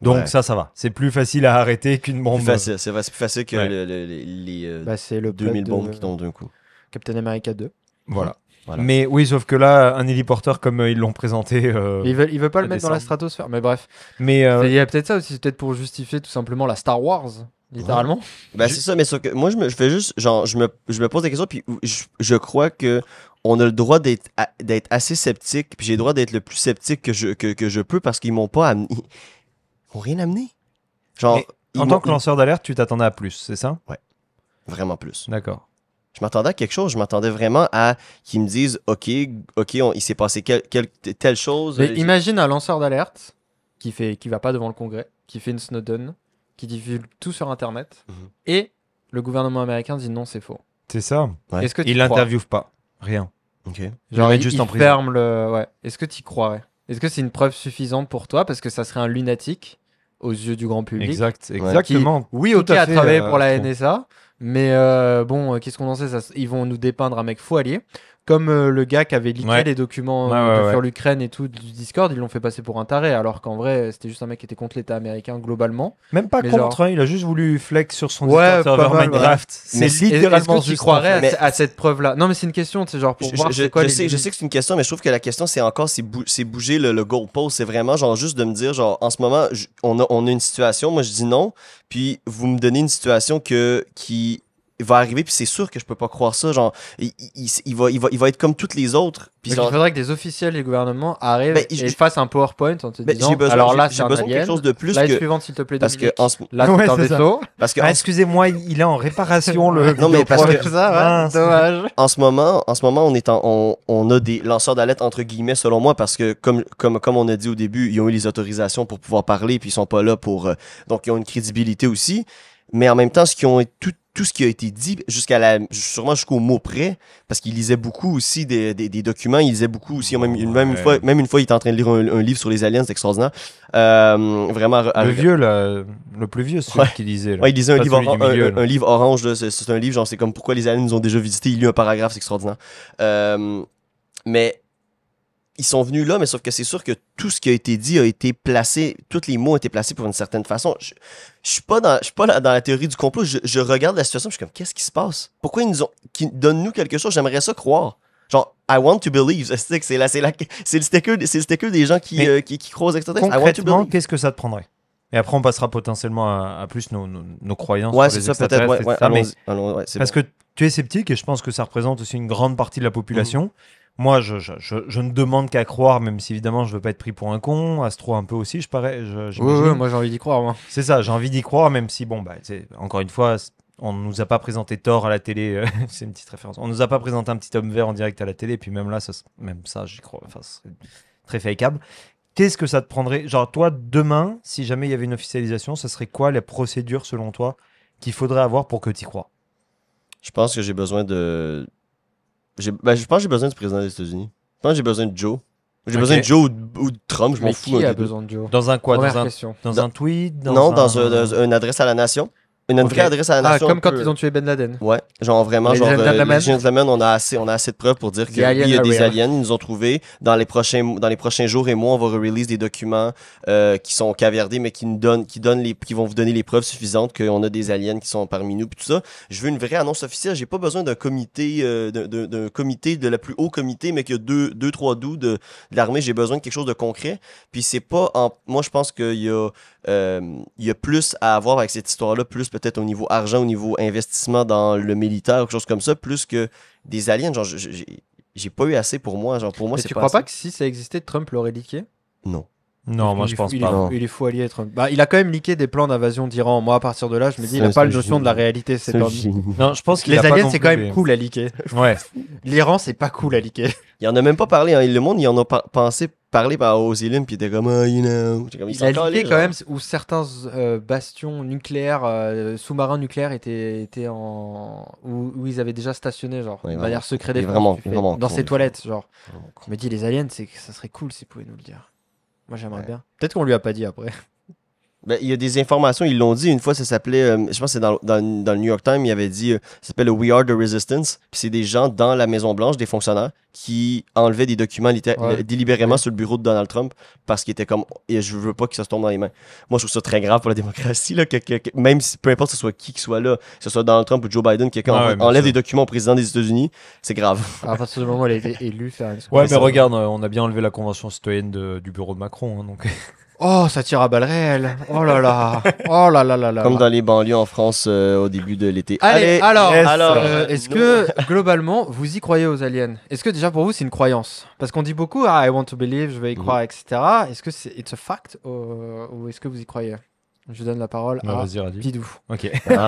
Donc Ouais. ça va. C'est plus facile à arrêter qu'une bombe. Plus facile, c'est vrai, c'est plus facile que Ouais. les Bah, c'est le 2000 plot bombes de qui tombent d'un coup. Captain America 2. Voilà. Voilà. Mais oui, sauf que là, un héliporteur comme ils l'ont présenté. Ils veulent pas le ça mettre dans la descend. stratosphère, mais bref. Mais Il y a peut-être ça aussi, c'est peut-être pour justifier tout simplement la Star Wars, littéralement. Ben, c'est ça, mais sauf que moi, je fais juste, genre, je me pose des questions, puis je crois que on a le droit d'être assez sceptique, puis j'ai le droit d'être le plus sceptique que je peux parce qu'ils m'ont pas amené. Ils m'ont rien amené. Genre, Mais ils en m'ont- tant que lanceur d'alerte, tu t'attendais à plus, c'est ça? Vraiment plus. D'accord. Je m'attendais à quelque chose, je m'attendais vraiment à qu'ils me disent, OK, il s'est passé telle chose. Mais imagine un lanceur d'alerte qui va pas devant le Congrès, qui fait une Snowden, qui divulgue tout sur Internet, Mhm. et le gouvernement américain dit non, c'est faux. C'est ça. Ouais. Est-ce que tu Il l'interviewe pas. Rien. OK. Genre, met il, juste il en prison. ferme le. Ouais. Est-ce que tu y croirais? Est-ce que c'est une preuve suffisante pour toi? Parce que ça serait un lunatique aux yeux du grand public. Exact. Ouais. Exactement. Oui, Tout ok, à à fait, travailler pour la Arthur. NSA, mais bon, qu'est-ce qu'on en sait? Ils vont nous dépeindre un mec faux allié. Comme le gars qui avait leaké Ouais. les documents Ouais, sur ouais. l'Ukraine et tout du Discord, ils l'ont fait passer pour un taré, alors qu'en vrai, c'était juste un mec qui était contre l'État américain globalement. Même pas Mais contre, hein, il a juste voulu flex sur son Ouais, Discord pas server mal, Minecraft. Mais C'est Est-ce littéralement que tu juste croirais un flex. Mais- à cette preuve-là? Non, mais c'est une question, c'est genre pour voir c'est quoi les je sais limites. que c'est une question, mais je trouve que la question, c'est bouger le goalpost. C'est vraiment genre juste de me dire, genre, en ce moment, on a une situation, moi je dis non, puis vous me donnez une situation qui va arriver, puis c'est sûr que je peux pas croire ça. Genre, il va être comme toutes les autres. Puis Donc, genre, il faudrait que des officiels du gouvernement arrivent Ben, et fassent un PowerPoint en te ben, disant j'ai besoin, alors là j'ai c'est un besoin de quelque alien. chose de plus Slide que. suivante s'il te plaît Parce que Dominique. en ce, Là c'est Ouais, un c'est ça. vaisseau. parce que Ah, en ce- excusez-moi, il est en réparation le. Non, mais parce que- vidéoproc. Ça, ouais, Mince. dommage. en ce moment, on a des lanceurs d'alerte entre guillemets selon moi parce que comme on a dit au début, ils ont eu les autorisations pour pouvoir parler puis ils sont pas là pour donc ils ont une crédibilité aussi. Mais en même temps, tout ce qui a été dit sûrement jusqu'au mot près, parce qu'il lisait beaucoup aussi des documents, il lisait beaucoup aussi, même une fois, il était en train de lire un livre sur les aliens, c'est extraordinaire. Vraiment. Le vieux, là, le plus vieux, celui Ouais. qui disait. Là. Ouais, il lisait Pas celui du milieu, là. un livre orange, là, c'est un livre, genre, c'est comme pourquoi les aliens nous ont déjà visités, il lit un paragraphe, c'est extraordinaire. Mais ils sont venus là, mais sauf que c'est sûr que tout ce qui a été dit a été placé, tous les mots ont été placés pour une certaine façon. Je suis pas dans la théorie du complot. Je regarde la situation, je suis comme, qu'est-ce qui se passe? Pourquoi qu'ils donnent-nous quelque chose? J'aimerais ça croire. Genre, I want to believe. C'est le sticker des gens qui croient aux extraterrestres. I want to Concrètement, believe. qu'est-ce que ça te prendrait? Et après, on passera potentiellement à plus nos croyances Ouais, sur c'est les ça, peut-être. extraterrestres, Ouais, etc. Mais allons-y, ouais, c'est parce bon. que tu es sceptique et je pense que ça représente aussi une grande partie de la population. Moi, je ne demande qu'à croire, même si évidemment je veux pas être pris pour un con. Astro un peu aussi, j'imagine. Ouais, moi j'ai envie d'y croire, moi. C'est ça, j'ai envie d'y croire, même si, bon, bah, encore une fois, on nous a pas présenté Thor à la télé, c'est une petite référence. On nous a pas présenté un petit homme vert en direct à la télé, puis même là, même ça, j'y crois, enfin, c'est très fakeable. Qu'est-ce que ça te prendrait? Genre, toi, demain, si jamais il y avait une officialisation, ça serait quoi les procédures, selon toi, qu'il faudrait avoir pour que tu y crois? Je pense que j'ai besoin de. Je pense que j'ai besoin du président des États-Unis. Je pense que j'ai besoin de Joe. J'ai Ok. besoin de Joe ou de Trump, je m'en Mais fous. qui un a des deux. besoin de Joe? Dans un quoi? Première question. Dans un tweet? Non, dans une adresse à la nation. Une Ok. vraie adresse à la Ah, nation. comme un quand peu- ils ont tué Ben Laden. Ouais, genre vraiment, Les genre gentlemen. les gentlemen, on a assez de preuves pour dire The que oui, alien il y a are des real. aliens, ils nous ont trouvés. Dans les prochains jours et mois, on va release des documents qui sont caviardés, mais qui vont vous donner les preuves suffisantes qu'on a des aliens qui sont parmi nous, puis tout ça. Je veux une vraie annonce officielle. J'ai pas besoin d'un comité, d'un comité de la plus haut comité, mais qu'il y a deux, trois doux de l'armée. J'ai besoin de quelque chose de concret. Puis c'est pas moi, je pense qu'il y a plus à avoir avec cette histoire-là, plus peut-être au niveau argent, au niveau investissement dans le militaire, quelque chose comme ça, plus que des aliens. Genre, j'ai pas eu assez pour moi. Genre, pour moi, Mais c'est tu pas crois pas assez. que si ça existait, Trump l'aurait leaké? Non. Non, moi, Il je est pense fou- il pas. est Non. fou- Il est fou allié, Trump. Bah, il a quand même leaké des plans d'invasion d'Iran. Moi, à partir de là, je me dis, il a C'est pas un la notion de la réalité. C'est C'est un pas... génie. Non, je pense qu'il Les a pas aliens, non c'est plus quand même les- cool à leaker. Ouais. L'Iran, c'est pas cool à leaker. Il en a même pas parlé. Hein. Le monde, il en a parlé par aux élites, puis il était comme, ah, you know. J'étais comme, Il s'en a calait, leaké genre. quand même où certains bastions nucléaires, sous-marins nucléaires étaient où ils avaient déjà stationné, genre, Ouais, de vraiment. manière secret Il est défense, vraiment- tu fais, vraiment dans con, ses il est toilettes, genre. Vraiment con. Je me dis, les aliens, ça serait cool s'ils pouvaient nous le dire. Moi, j'aimerais Ouais. bien. Peut-être qu'on lui a pas dit après. Ben, il y a des informations, ils l'ont dit une fois, ça s'appelait, je pense que c'est dans le New York Times, il avait dit, ça s'appelle le We Are the Resistance, puis c'est des gens dans la Maison-Blanche, des fonctionnaires, qui enlevaient des documents Ouais. délibérément Oui. sur le bureau de Donald Trump, parce qu'il était comme, et je veux pas que ça se tombe dans les mains. Moi, je trouve ça très grave pour la démocratie, là, même si, peu importe que ce soit qui soit là, que ce soit Donald Trump ou Joe Biden, quelqu'un Ouais, bien enlève sûr. des documents au président des États-Unis, c'est grave. À partir du moment où elle a été élue, faire une Ouais, mais ça. regarde, on a bien enlevé la convention citoyenne du bureau de Macron, hein, donc. Oh, ça tire à balles réelles. Oh là là. Oh là là là là. Comme dans les banlieues en France au début de l'été. Allez, alors, yes. est-ce que globalement vous y croyez aux aliens? Est-ce que déjà pour vous c'est une croyance? Parce qu'on dit beaucoup, I want to believe, je vais y croire, etc. Est-ce que c'est it's a fact ou est-ce que vous y croyez? Je donne la parole Ouais, à vas-y, Radi. Pidou. Ok. Ah.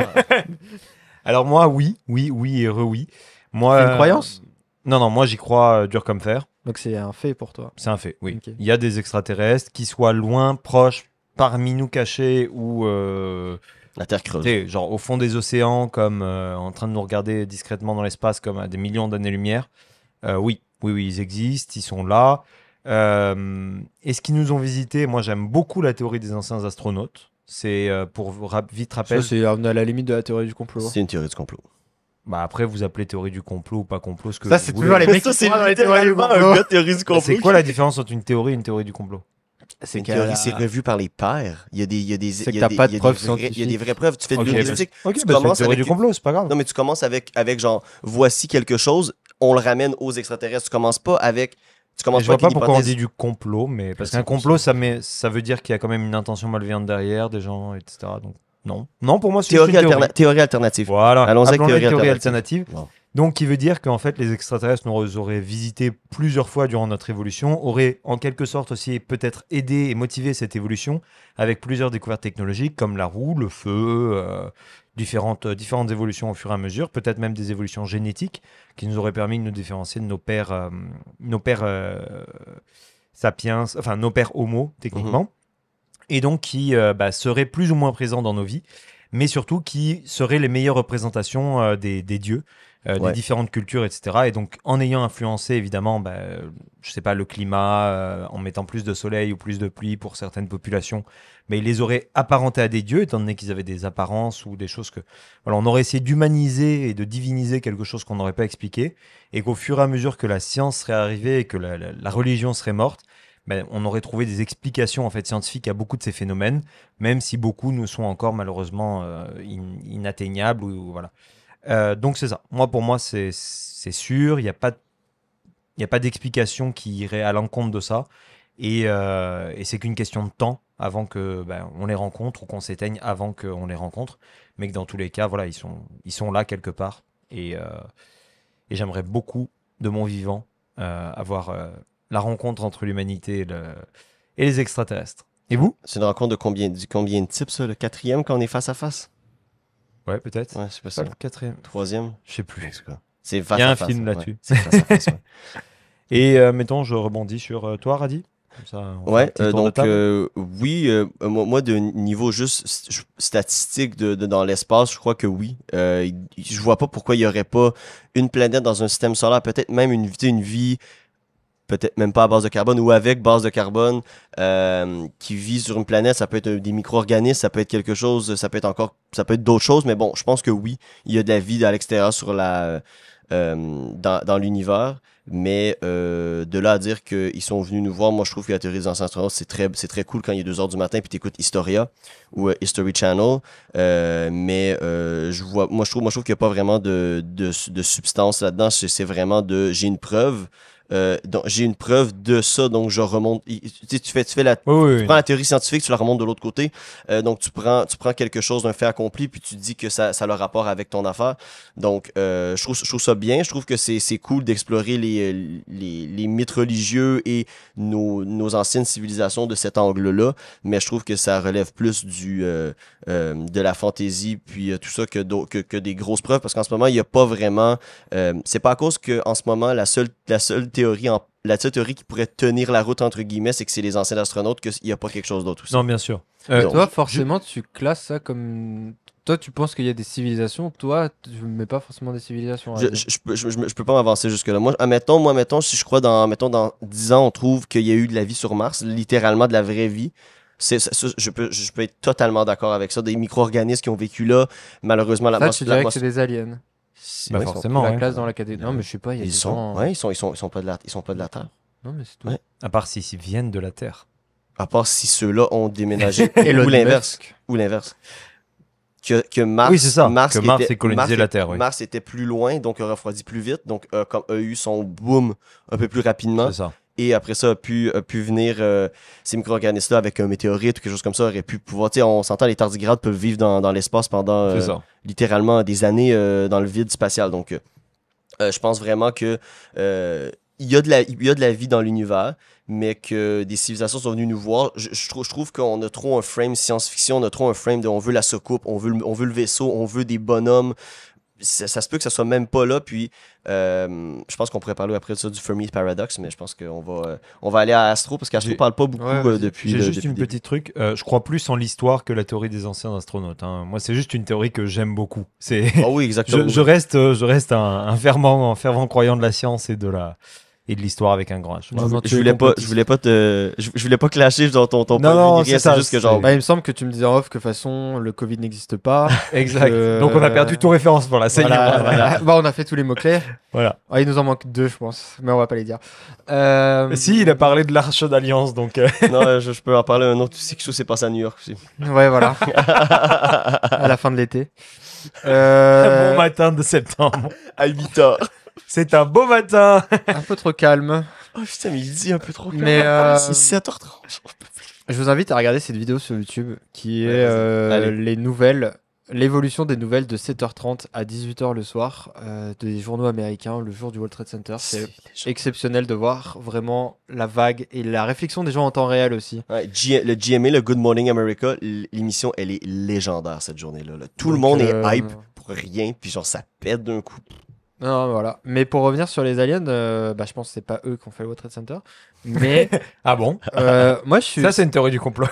Alors moi, oui et oui. Moi, C'est une croyance? Non, moi j'y crois dur comme fer. Donc c'est un fait pour toi. C'est un fait, oui. Ok. Il y a des extraterrestres qui soient loin, proches, parmi nous cachés ou La Terre tu creuse. sais, genre au fond des océans, comme en train de nous regarder discrètement dans l'espace, comme à des millions d'années-lumière. Oui, ils existent, ils sont là. Est-ce qu'ils nous ont visités? Moi, j'aime beaucoup la théorie des anciens astronautes. C'est pour vite rappel. Ça c'est on est à la limite de la théorie du complot. C'est une théorie du complot. Bah après, vous appelez théorie du complot ou pas complot, ce que Ça vous c'est voulez. toujours les mecs Ça, qui c'est croient dans les théories du littéralement complot. un gars de théorie du complot. C'est quoi la différence entre une théorie et une théorie du complot? C'est Une qu'elle théorie, a- c'est revu par les pairs. Il y a des, C'est que il y a t'as des- pas de il y a des preuves vrais- Il y a scientifiques. des vraies preuves. Tu fais de Ok, l'heuristique. Ok, Tu bah, c'est une commences théorie avec- du complot, c'est pas grave. Non, mais tu commences avec genre, voici quelque chose, on le ramène aux extraterrestres. Tu commences pas avec. Tu commences Je vois pas avec une pourquoi on hypothèse. dit du complot, mais parce Je qu'un sais pas, complot, ça veut dire qu'il y a quand même une intention malveillante derrière, des gens, etc. Donc non, pour moi c'est juste Théorie, une théorie. théorie alternative. Voilà, Allons-y avec appelons-le théorie théorie alternative. alternative. Bon. Donc, qui veut dire qu'en fait, les extraterrestres nous auraient visité plusieurs fois durant notre évolution, auraient en quelque sorte aussi peut-être aidé et motivé cette évolution avec plusieurs découvertes technologiques comme la roue, le feu, différentes évolutions au fur et à mesure, peut-être même des évolutions génétiques qui nous auraient permis de nous différencier de nos pères sapiens, enfin nos pères homo techniquement, et donc qui seraient plus ou moins présents dans nos vies, mais surtout qui seraient les meilleures représentations des dieux. des Ouais. différentes cultures, etc. Et donc, en ayant influencé, évidemment, je sais pas, le climat, en mettant plus de soleil ou plus de pluie pour certaines populations, mais ils les auraient apparentés à des dieux, étant donné qu'ils avaient des apparences ou des choses que... Voilà, on aurait essayé d'humaniser et de diviniser quelque chose qu'on n'aurait pas expliqué, et qu'au fur et à mesure que la science serait arrivée et que la religion serait morte, on aurait trouvé des explications en fait scientifiques à beaucoup de ces phénomènes, même si beaucoup nous sont encore malheureusement inatteignables ou voilà. Donc c'est ça. Pour moi, c'est sûr. Il n'y a pas d'explication qui irait à l'encontre de ça. Et c'est qu'une question de temps avant que on les rencontre ou qu'on s'éteigne avant qu'on les rencontre. Mais que dans tous les cas, voilà, ils sont là quelque part. Et j'aimerais beaucoup, de mon vivant, avoir la rencontre entre l'humanité et les extraterrestres. Et vous? C'est une rencontre de combien de types, ça? Le 4e quand on est face à face? Ouais, peut-être. Ouais, c'est pas Pas ça. le 4e. 3e? Je sais plus. C'est face Il y a à un face. film ouais. là-dessus. C'est face à face, ouais. Et mettons, je rebondis sur toi, Radi. Comme ça, on fait un Ouais, petit tour de donc table. oui, moi de niveau juste statistique dans l'espace, je crois que oui. Je vois pas pourquoi il y aurait pas une planète dans un système solaire, peut-être même une vie, peut-être même pas à base de carbone ou avec base de carbone, qui vit sur une planète. Ça peut être des micro-organismes, ça peut être quelque chose, ça peut être d'autres choses, mais bon, je pense que oui, il y a de la vie à l'extérieur sur dans l'univers. Mais de là à dire qu'ils sont venus nous voir, moi je trouve que la théorie des anciens astronautes, c'est très cool quand il est 2h du matin puis t'écoutes Historia ou History Channel. Mais je trouve qu'il n'y a pas vraiment de substance là-dedans. C'est vraiment j'ai une preuve. Donc j'ai une preuve de ça, donc je remonte. Tu fais la Oui. tu prends la théorie scientifique, tu la remontes de l'autre côté. Donc tu prends quelque chose, un fait accompli, puis tu dis que ça a le rapport avec ton affaire. Donc je trouve ça bien. Je trouve que c'est cool d'explorer les mythes religieux et nos anciennes civilisations de cet angle-là. Mais je trouve que ça relève plus de la fantaisie, puis tout ça que des grosses preuves. Parce qu'en ce moment, il n'y a pas vraiment. C'est pas à cause qu'en ce moment, la seule théorie qui pourrait tenir la route entre guillemets, c'est que c'est les anciens astronautes, qu'il n'y a pas quelque chose d'autre aussi. Non, bien sûr. Donc, Toi, forcément, tu classes ça comme. Toi, tu penses qu'il y a des civilisations. Toi, tu ne mets pas forcément des civilisations. je peux pas m'avancer jusque-là. Moi, admettons, si je crois dans 10 ans, on trouve qu'il y a eu de la vie sur Mars, littéralement de la vraie vie. Je peux être totalement d'accord avec ça. Des micro-organismes qui ont vécu là, malheureusement, Ça, tu dirais que c'est des aliens. Bah, ouais, forcément. La ouais. classe dans la catégorie. Non, mais je sais pas, il y a Ils des sont, gens. ouais, ils sont pas de la Terre. Non, mais c'est tout. Ouais. À part s'ils viennent de la Terre. À part si ceux-là ont déménagé. Elon ou l'inverse. Musk. Ou l'inverse. Que Mars, Oui, c'est ça, que Mars ait colonisé la Terre, oui. Mars était plus loin, donc a refroidi plus vite. Donc, comme a eu son boom un peu plus rapidement. C'est ça. Et après ça, a pu venir ces micro-organismes-là avec un météorite ou quelque chose comme ça, aurait pu pouvoir. Tu sais, on s'entend, les tardigrades peuvent vivre dans l'espace pendant C'est ça. littéralement des années dans le vide spatial. Donc, je pense vraiment que il y a de la vie dans l'univers, mais que des civilisations sont venues nous voir. Je trouve qu'on a trop un frame science-fiction, on a trop un frame de on veut la soucoupe, on veut le vaisseau, on veut des bonhommes. Ça se peut que ça soit même pas là, puis je pense qu'on pourrait parler après de ça du Fermi Paradox, mais je pense qu'on va aller à Astro, parce qu'Astro parle pas beaucoup depuis J'ai juste depuis une le début. petite truc. Je crois plus en l'histoire que la théorie des anciens astronautes. Hein. Moi, c'est juste une théorie que j'aime beaucoup. Ah oui, exactement. Je reste un fervent croyant de la science et de l'histoire avec un grand H. Je voulais pas clasher dans ton point de Non, vue, c'est ça, juste que genre... Bah, il me semble que tu me disais en off que de toute façon, le Covid n'existe pas. Exact. que- Donc on a perdu tout référence. Voilà, ça y est. Voilà, voilà. Bah, on a fait tous les mots-clés. Voilà. Ah, il nous en manque 2, je pense. Mais on va pas les dire. Si, il a parlé de l'Arche d'Alliance, donc... Non, je peux en parler un autre aussi, quelque chose s'est passé à New York aussi. Ouais, voilà. À la fin de l'été. Un bon matin de septembre. À 8h. C'est un beau matin. Un peu trop calme. Oh putain, mais il dit un peu trop clair. Mais, C'est 7h30. Je vous invite à regarder cette vidéo sur YouTube qui est vas-y. Allez. l'évolution des nouvelles de 7h30 à 18h le soir des journaux américains le jour du World Trade Center. C'est exceptionnel de voir vraiment la vague et la réflexion des gens en temps réel aussi. Ouais, le GMA, le Good Morning America, l'émission, elle est légendaire cette journée-là. Là. Tout le Donc, monde est hype pour rien, puis genre ça pète d'un coup. Non, voilà. Mais pour revenir sur les aliens, bah, je pense que c'est pas eux qui ont fait le World Trade Center. Mais Ah bon? moi, je suis Ça, c'est une théorie du complot.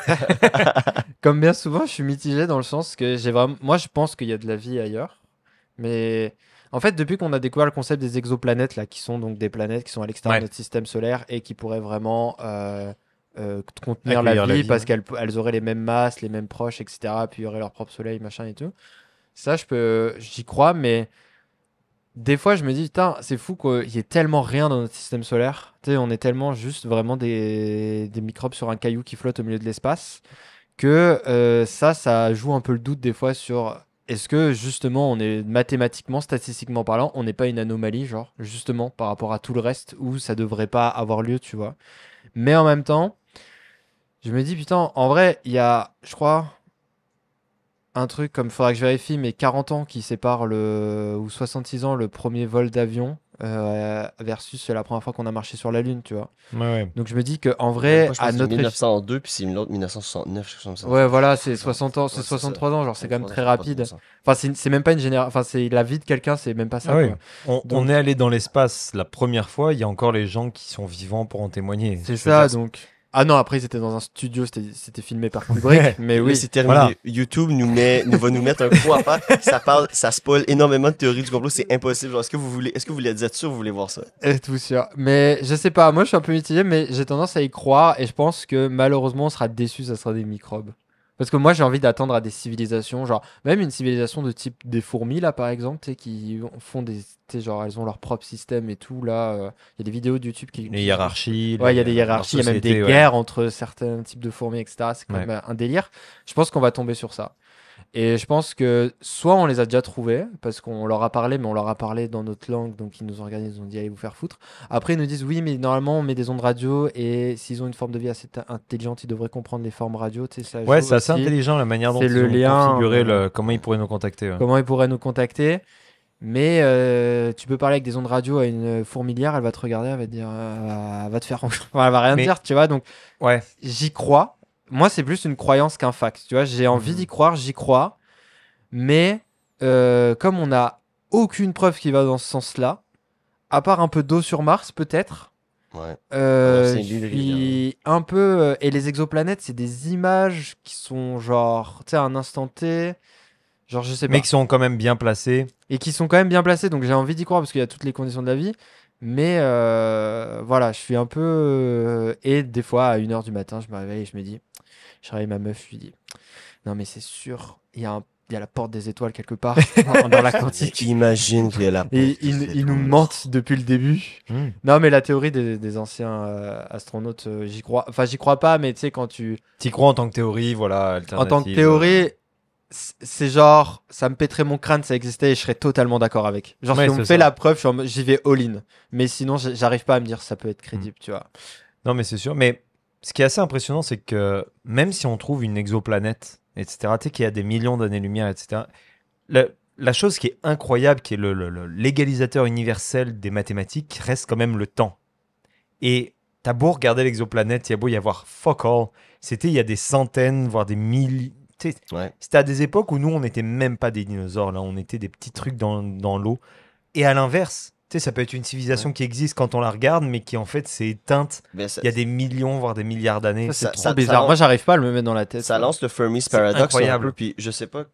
comme bien souvent, je suis mitigé dans le sens que moi, je pense qu'il y a de la vie ailleurs. Mais En fait, depuis qu'on a découvert le concept des exoplanètes, là, qui sont donc des planètes qui sont à l'extérieur de notre système solaire et qui pourraient vraiment contenir Accueillir la la vie vie, parce qu'elles auraient les mêmes masses, les mêmes proches, etc. Puis il y aurait leur propre soleil, machin et tout. Ça, j'y crois, mais des fois, je me dis, putain, c'est fou qu'il y ait tellement rien dans notre système solaire. Tu sais, on est tellement juste vraiment des microbes sur un caillou qui flotte au milieu de l'espace que ça joue un peu le doute des fois sur est-ce que justement on est mathématiquement, statistiquement parlant, on n'est pas une anomalie, genre, justement, par rapport à tout le reste où ça devrait pas avoir lieu, tu vois. Mais en même temps, je me dis, putain, en vrai, il y a, je crois, un truc comme, faudra que je vérifie, mais 40 ans qui séparent ou 66 ans le premier vol d'avion versus la première fois qu'on a marché sur la Lune, tu vois. Ouais. Donc je me dis qu'en Moi, vrai, je pense à que c'est notre 1902, puis c'est l'autre 1969, quelque chose comme ça. Ouais, voilà, c'est 60 ans, Ouais, c'est c'est 63 ans, genre c'est quand même 63, très ça fait pas de rapide. bon sens. Enfin, c'est même pas une génération, enfin, c'est la vie de quelqu'un, c'est même pas ça, Ah oui. quoi. On Donc- est allé dans l'espace la première fois, il y a encore les gens qui sont vivants pour en témoigner. C'est Je veux ça, dire, donc. Ah non, après ils étaient dans un studio, c'était filmé par Kubrick, mais Là, oui. c'est terminé. Voilà. YouTube va nous mettre un coup à part. Ça spoil énormément de théories du complot. C'est impossible. Genre, est-ce que vous voulez être sûr, vous voulez voir ça? Tout sûr. Mais je sais pas, moi je suis un peu mitigé, mais j'ai tendance à y croire et je pense que malheureusement on sera déçu, ça sera des microbes. Parce que moi j'ai envie d'attendre à des civilisations, genre même une civilisation de type des fourmis là par exemple, tu sais, qui font tu sais, genre elles ont leur propre système et tout là. Il y a des vidéos de YouTube les hiérarchies. Ouais, il y a des hiérarchies, il y a même des guerres entre certains types de fourmis, etc. C'est quand même un délire. Je pense qu'on va tomber sur ça. Et je pense que soit on les a déjà trouvés, parce qu'on leur a parlé, mais on leur a parlé dans notre langue, donc ils nous ont regardé, ils nous ont dit allez vous faire foutre. Après, ils nous disent oui, mais normalement on met des ondes radio, et s'ils ont une forme de vie assez intelligente, ils devraient comprendre les formes radio. Tu sais, ça Ouais, joue c'est assez aussi. intelligent la manière dont C'est ils le ont lien, configuré comment ils pourraient nous contacter. Ouais. Comment ils pourraient nous contacter. Mais tu peux parler avec des ondes radio à une fourmilière, elle va te regarder, elle va te dire, elle va te faire, enfin, elle va rien dire, tu vois. Donc, Ouais. j'y crois. Moi, c'est plus une croyance qu'un fact. Tu vois, j'ai envie d'y croire, j'y crois. Mais comme on n'a aucune preuve qui va dans ce sens-là, à part un peu d'eau sur Mars, peut-être. Ouais. Je c'est l'île suis un peu. Et les exoplanètes, c'est des images qui sont genre, tu sais, à un instant T. Genre, je sais pas. Mais qui sont quand même bien placés. Et qui sont quand même bien placés, donc j'ai envie d'y croire parce qu'il y a toutes les conditions de la vie. Mais voilà, je suis un peu. Et des fois, à 1h du matin, je me réveille et je me dis. Je réveille ma meuf, je lui dis. Non, mais c'est sûr, il y a la porte des étoiles quelque part dans la quantique. Imagine qu'il y a la porte Et des ils nous étoiles. mentent depuis le début. Hmm. Non, mais la théorie des anciens astronautes, j'y crois. Enfin, j'y crois pas, mais tu sais, quand tu. T'y crois en tant que théorie, voilà, En tant que alternative. théorie, c'est genre, ça me pèterait mon crâne, ça existait et je serais totalement d'accord avec. Genre, Ouais, si on me c'est fait ça. la preuve, j'y vais all-in. Mais sinon, j'arrive pas à me dire ça peut être crédible, tu vois. Non, mais c'est sûr. Mais ce qui est assez impressionnant, c'est que même si on trouve une exoplanète, etc., tu sais, qui a des millions d'années-lumière, etc., la chose qui est incroyable, qui est l'égalisateur universel des mathématiques, reste quand même le temps. Et t'as beau regarder l'exoplanète, il y a beau y avoir fuck all, c'était il y a des centaines, voire des milliers. Ouais. C'était à des époques où nous, on n'était même pas des dinosaures, là, on était des petits trucs dans l'eau. Et à l'inverse, tu sais, ça peut être une civilisation qui existe quand on la regarde, mais qui en fait s'est éteinte Mais ça, il y a des millions, voire des milliards d'années. Ça, c'est ça- trop bizarre. ça- Moi, j'arrive pas à le me mettre dans la tête. ça quoi. lance le Fermi's C'est Paradox un incroyable. peu, puis je sais pas.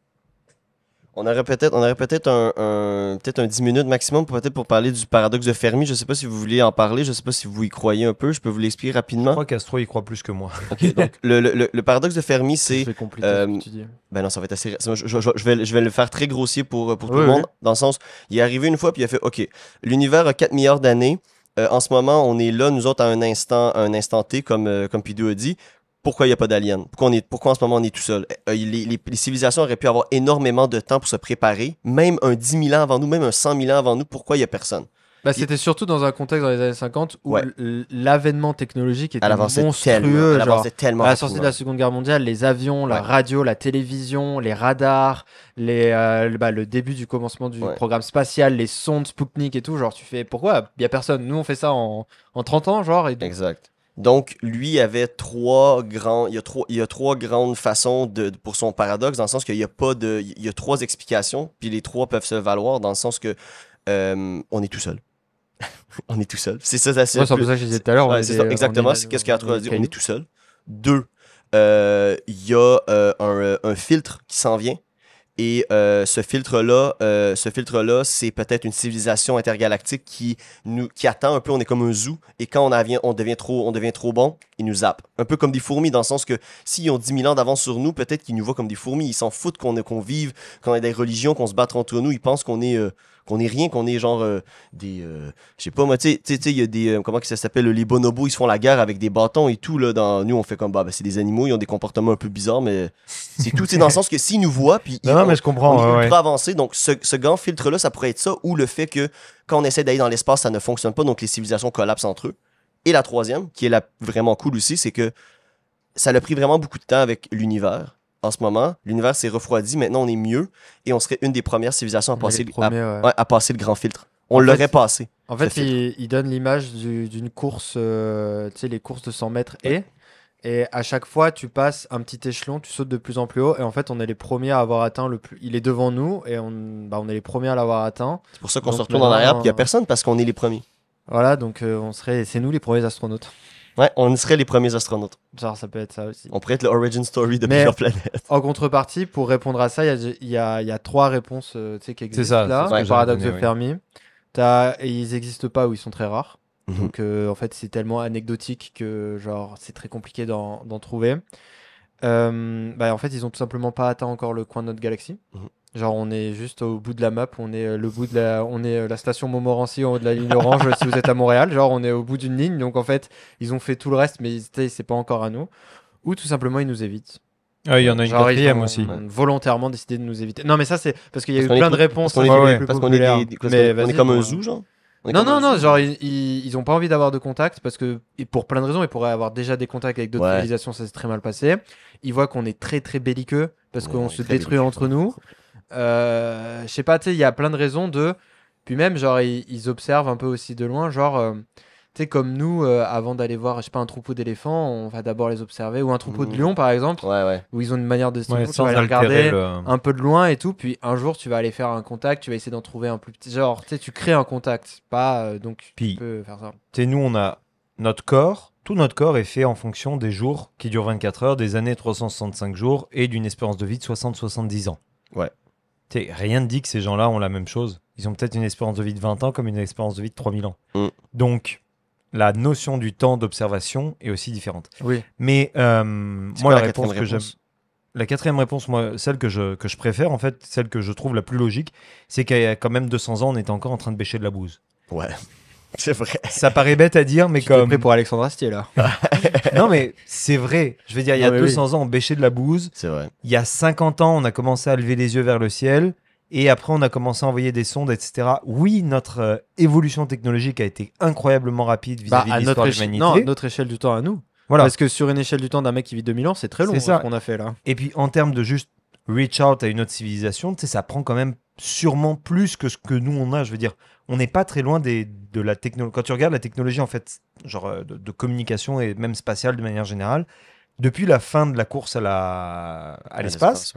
On aurait peut-être peut-être un 10 minutes maximum pour parler du paradoxe de Fermi. Je sais pas si vous voulez en parler, je sais pas si vous y croyez un peu, je peux vous l'expliquer Je rapidement. crois qu'Astro y croit plus que moi. Ok, donc le paradoxe de Fermi, c'est C'est compliqué euh, ce que tu dis. ben non, ça va être assez. Je vais le faire très grossier pour tout Oui, le monde, oui. dans le sens, il est arrivé une fois, puis il a fait OK, l'univers a 4 milliards d'années. En ce moment, on est là, nous autres, à un instant T, comme Pido a dit. Pourquoi il n'y a pas d'aliens? Pourquoi en ce moment on est tout seul? Les civilisations auraient pu avoir énormément de temps pour se préparer, même un 10 000 ans avant nous, même un 100 000 ans avant nous. Pourquoi il n'y a personne? Bah, c'était surtout dans un contexte dans les années 50 où Ouais. l'avènement technologique était Elle avançait monstrueux. tellement, elle genre, avançait tellement à la sortie de rapidement. la Seconde Guerre mondiale, les avions, la Ouais. radio, la télévision, les radars, le début du commencement du Ouais. programme spatial, les sondes Sputnik et tout. Genre, tu fais pourquoi il y a personne? Nous, on fait ça en 30 ans, genre. Et donc, Exact. Donc, lui avait il y a trois grandes façons pour son paradoxe, dans le sens qu'il y a pas de, il y a trois explications, puis les trois peuvent se valoir dans le sens que on est tout seul. On est tout seul. C'est ça, ouais, c'est un peu ça que je disais tout à l'heure. on Ouais, est c'est des- ça, on exactement. est- C'est qu'est-ce qu'Arthur a dit. On cailloux. est tout seul. Deux, il y a un filtre qui s'en vient. Et ce filtre-là, c'est peut-être une civilisation intergalactique qui attend un peu. On est comme un zoo. Et quand on devient trop bon, ils nous zappent. Un peu comme des fourmis, dans le sens que s'ils ont 10 000 ans d'avance sur nous, peut-être qu'ils nous voient comme des fourmis. Ils s'en foutent qu'on vive, qu'on ait des religions, qu'on se batte entre nous. Ils pensent qu'on est rien, qu'on est genre je sais pas moi, tu sais, il y a des, comment que ça s'appelle, les bonobos, ils se font la guerre avec des bâtons et tout, là, nous on fait comme, ben, c'est des animaux, ils ont des comportements un peu bizarres, mais c'est tout, dans le sens que s'ils nous voient, puis Non, mais je comprends. on est ultra avancé, donc ce grand filtre-là, ça pourrait être ça, ou le fait que quand on essaie d'aller dans l'espace, ça ne fonctionne pas, donc les civilisations collapsent entre eux. Et la troisième, qui est vraiment cool aussi, c'est que ça a pris vraiment beaucoup de temps avec l'univers. En ce moment, l'univers s'est refroidi, maintenant on est mieux, et on serait une des premières civilisations à passer le grand filtre. On l'aurait passé. En fait, il donne l'image d'une course, tu sais, les courses de 100 mètres et à chaque fois, tu passes un petit échelon, tu sautes de plus en plus haut, et en fait, on est les premiers à avoir atteint il est devant nous, et on est les premiers à l'avoir atteint. C'est pour ça qu'on se retourne en arrière, puis il n'y a personne, parce qu'on est les premiers. Voilà, donc c'est nous les premiers astronautes. Ouais, on serait les premiers astronautes. Genre, ça peut être ça aussi. On pourrait être le origin story de plusieurs planètes. En contrepartie, pour répondre à ça, il y a 3 réponses qui existent là. C'est ça, Le paradoxe de Fermi. Ils n'existent pas ou ils sont très rares. Donc, en fait, c'est tellement anecdotique que genre, c'est très compliqué d'en trouver. En fait, ils ont tout simplement pas atteint encore le coin de notre galaxie. Genre, on est juste au bout de la map, on est la station Montmorency en haut de la ligne orange si vous êtes à Montréal. Genre, on est au bout d'une ligne, donc en fait, ils ont fait tout le reste, mais c'est pas encore à nous. Ou tout simplement, ils nous évitent. Ah, il y en a une quatrième aussi. Ils ont volontairement décidé de nous éviter. Non, mais ça, c'est parce qu'il y a eu plein de réponses. Parce qu'on est comme un zoo, genre. Non, genre ils ont pas envie d'avoir de contact parce que, et pour plein de raisons, ils pourraient avoir déjà des contacts avec d'autres civilisations, ça s'est très mal passé. Ils voient qu'on est très très belliqueux parce qu'on se détruit entre nous. Je sais pas, tu sais, il y a plein de raisons de. Puis même, genre, ils observent un peu aussi de loin, genre, tu sais, comme nous, avant d'aller voir, je sais pas, un troupeau d'éléphants, on va d'abord les observer, ou un troupeau de lions, par exemple, où ils ont une manière de se tu vas les regarder un peu de loin et tout, puis un jour, tu vas aller faire un contact, tu vas essayer d'en trouver un plus petit, genre, tu sais, tu crées un contact, pas, donc, puis, tu peux faire ça. Tu sais, nous, on a notre corps, tout notre corps est fait en fonction des jours qui durent 24 heures, des années 365 jours, et d'une espérance de vie de 60-70 ans. Ouais. Rien ne dit que ces gens-là ont la même chose. Ils ont peut-être une espérance de vie de 20 ans comme une espérance de vie de 3000 ans. Donc, la notion du temps d'observation est aussi différente. Oui. Mais moi, la réponse que j'aime... La quatrième réponse, moi, celle que je préfère, en fait, celle que je trouve la plus logique, c'est qu'il y a quand même 200 ans, on était encore en train de bêcher de la bouse. Ouais, c'est vrai. Ça paraît bête à dire, mais comme... prêt pour Alexandre Astier, là. Non, mais c'est vrai. Je veux dire, il y a 200 ans, on bêchait de la bouse. C'est vrai. Il y a 50 ans, on a commencé à lever les yeux vers le ciel. Et après, on a commencé à envoyer des sondes, etc. Oui, notre évolution technologique a été incroyablement rapide vis-à-vis de l'histoire de l'humanité. Non, notre échelle du temps à nous. Voilà. Parce que sur une échelle du temps d'un mec qui vit 2000 ans, c'est très long ce qu'on a fait là. Et puis, en termes de juste reach out à une autre civilisation, tu sais, ça prend quand même sûrement plus que ce que nous, on a. Je veux dire, on n'est pas très loin de la technologie. Quand tu regardes la technologie, en fait, genre de communication et même spatiale de manière générale, depuis la fin de la course à l'espace,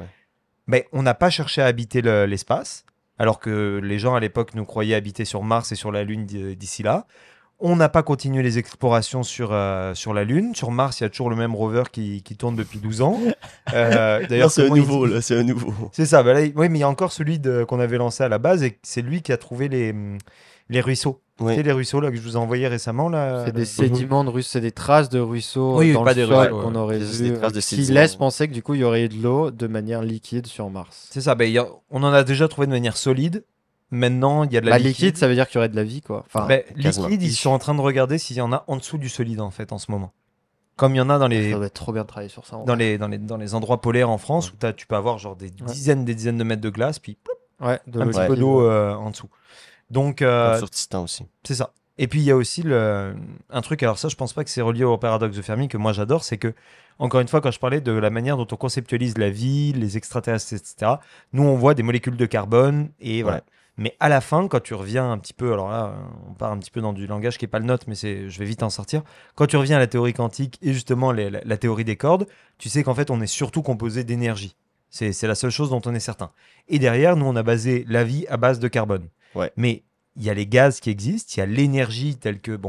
on n'a pas cherché à habiter l'espace, alors que les gens à l'époque nous croyaient habiter sur Mars et sur la Lune d'ici là. On n'a pas continué les explorations sur la Lune. Sur Mars, il y a toujours le même rover qui tourne depuis 12 ans. D'ailleurs, c'est un nouveau. C'est un nouveau. C'est ça. Bah là, oui, mais il y a encore celui qu'on avait lancé à la base et c'est lui qui a trouvé les ruisseaux. Oui. Tu sais, les ruisseaux là, que je vous ai envoyés récemment. Là, c'est des sédiments de ruisseaux, c'est des traces de ruisseaux dans pas le des sol ruisseaux, qu'on aurait vu, des traces de qui sédiments. laissent penser que du coup, il y aurait eu de l'eau de manière liquide sur Mars. C'est ça. On en a déjà trouvé de manière solide. Maintenant, il y a de la liquide, ça veut dire qu'il y aurait de la vie, quoi. Enfin, liquide, ils sont en train de regarder s'il y en a en dessous du solide, en fait, en ce moment. Comme il y en a dans les... Ça doit être trop bien travaillé sur ça. Dans les endroits polaires en France, où tu peux avoir genre des dizaines de mètres de glace, puis un petit peu d'eau en dessous. Donc, sur Titan aussi. C'est ça. Et puis, il y a aussi un truc, alors ça, je pense pas que c'est relié au paradoxe de Fermi, que moi j'adore, c'est que, encore une fois, quand je parlais de la manière dont on conceptualise la vie, les extraterrestres, etc., nous, on voit des molécules de carbone, et voilà. Ouais. Mais à la fin, quand tu reviens un petit peu, alors là, on part un petit peu dans du langage qui n'est pas le nôtre, mais je vais vite en sortir. Quand tu reviens à la théorie quantique et justement la théorie des cordes, tu sais qu'en fait, on est surtout composé d'énergie. C'est la seule chose dont on est certain. Et derrière, nous, on a basé la vie à base de carbone. Ouais. Mais il y a les gaz qui existent, il y a l'énergie telle que,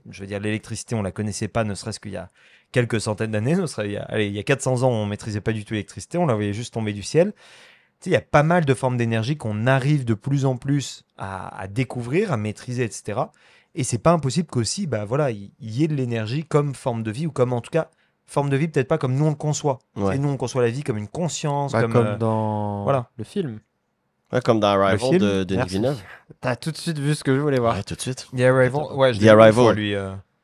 je veux dire, l'électricité, on ne la connaissait pas, ne serait-ce qu'il y a quelques centaines d'années. Il y a 400 ans, on ne maîtrisait pas du tout l'électricité, on la voyait juste tomber du ciel. sais, il y a pas mal de formes d'énergie qu'on arrive de plus en plus à découvrir, à maîtriser, etc. Et c'est pas impossible qu'aussi, bah voilà, il y ait de l'énergie comme forme de vie, ou comme en tout cas, forme de vie peut-être pas comme nous on le conçoit. Ouais. Et nous on conçoit la vie comme une conscience, Bah, comme... comme dans voilà. le film. Ouais, comme dans Arrival film, de Denis Merci. Villeneuve. T'as tout de suite vu ce que je voulais voir. Ouais, tout de suite. The Arrival, ouais, je The l'ai vu une Arrival. fois, lui.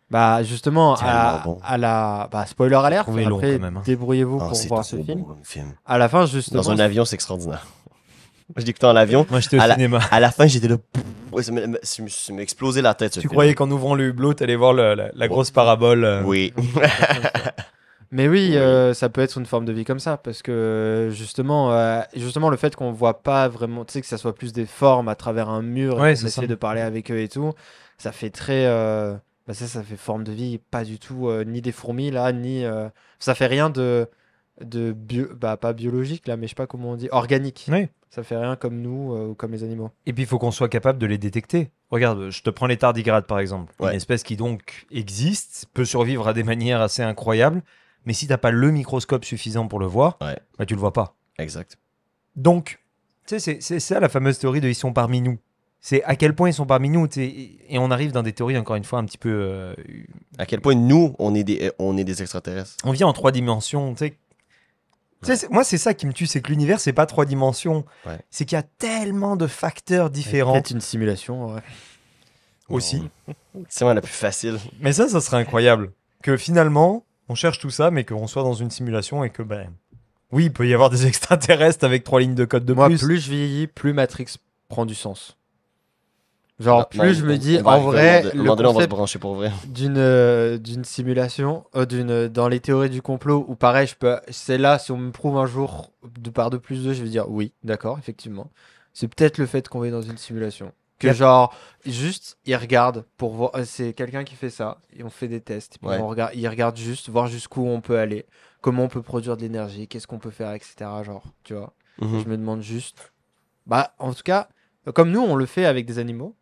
Bah justement, Tellement bon. à la... Bah, spoiler alert, trouvé long, après quand même, hein. débrouillez-vous Ah, pour c'est voir trop ce film. beau comme film. À la fin, justement... Dans un avion, c'est extraordinaire. Moi, je l'écoutais en avion. Moi, j'étais au à cinéma. À la fin, j'étais là. Ouais, ça m'a explosé la tête. Ce Tu film. croyais qu'en ouvrant le hublot, t'allais voir la grosse parabole Oui. Mais oui, Oui. ça peut être une forme de vie comme ça, parce que justement, le fait qu'on voit pas vraiment, tu sais, que ça soit plus des formes à travers un mur, Ouais, et qu'on c'est essaie ça. de parler avec eux et tout, ça fait très, bah ça fait forme de vie, pas du tout, ni des fourmis là, ni, ça fait rien bah pas biologique là, mais je sais pas comment on dit, organique. Oui. Ça fait rien comme nous ou comme les animaux. Et puis, il faut qu'on soit capable de les détecter. Regarde, je te prends les tardigrades, par exemple. Ouais. Une espèce qui, donc, existe, peut survivre à des manières assez incroyables, mais si t'as pas le microscope suffisant pour le voir, Ouais. bah, tu le vois pas. Exact. Donc, tu sais, c'est ça la fameuse théorie de « ils sont parmi nous ». C'est à quel point ils sont parmi nous, tu sais, et on arrive dans des théories, encore une fois, un petit peu... À quel point nous, on est des extraterrestres. on vit en 3 dimensions, tu sais. Tu sais, moi, c'est ça qui me tue, c'est que l'univers, c'est pas 3 dimensions. Ouais. C'est qu'il y a tellement de facteurs différents Peut-être une simulation, ouais. aussi. C'est vraiment la plus facile. Mais ça serait incroyable. Que finalement, on cherche tout ça, mais qu'on soit dans une simulation et que, ben... Oui, il peut y avoir des extraterrestres avec 3 lignes de code de Moi, plus. plus je vieillis, plus Matrix prend du sens. Genre, Non, plus je me dis, on va en arriver vrai, à un moment le donné, on va se concept brancher pour vrai. d'une simulation, dans les théories du complot, où pareil, c'est là, si on me prouve un jour par 2 plus 2, je vais dire oui, d'accord, effectivement. C'est peut-être le fait qu'on est dans une simulation. Que Yep. genre, juste, ils regardent pour voir, c'est quelqu'un qui fait ça, et on fait des tests, puis Ouais. ils regardent juste, voir jusqu'où on peut aller, comment on peut produire de l'énergie, qu'est-ce qu'on peut faire, etc. Genre, tu vois. Mhm. Je me demande juste, bah, en tout cas, comme nous, on le fait avec des animaux.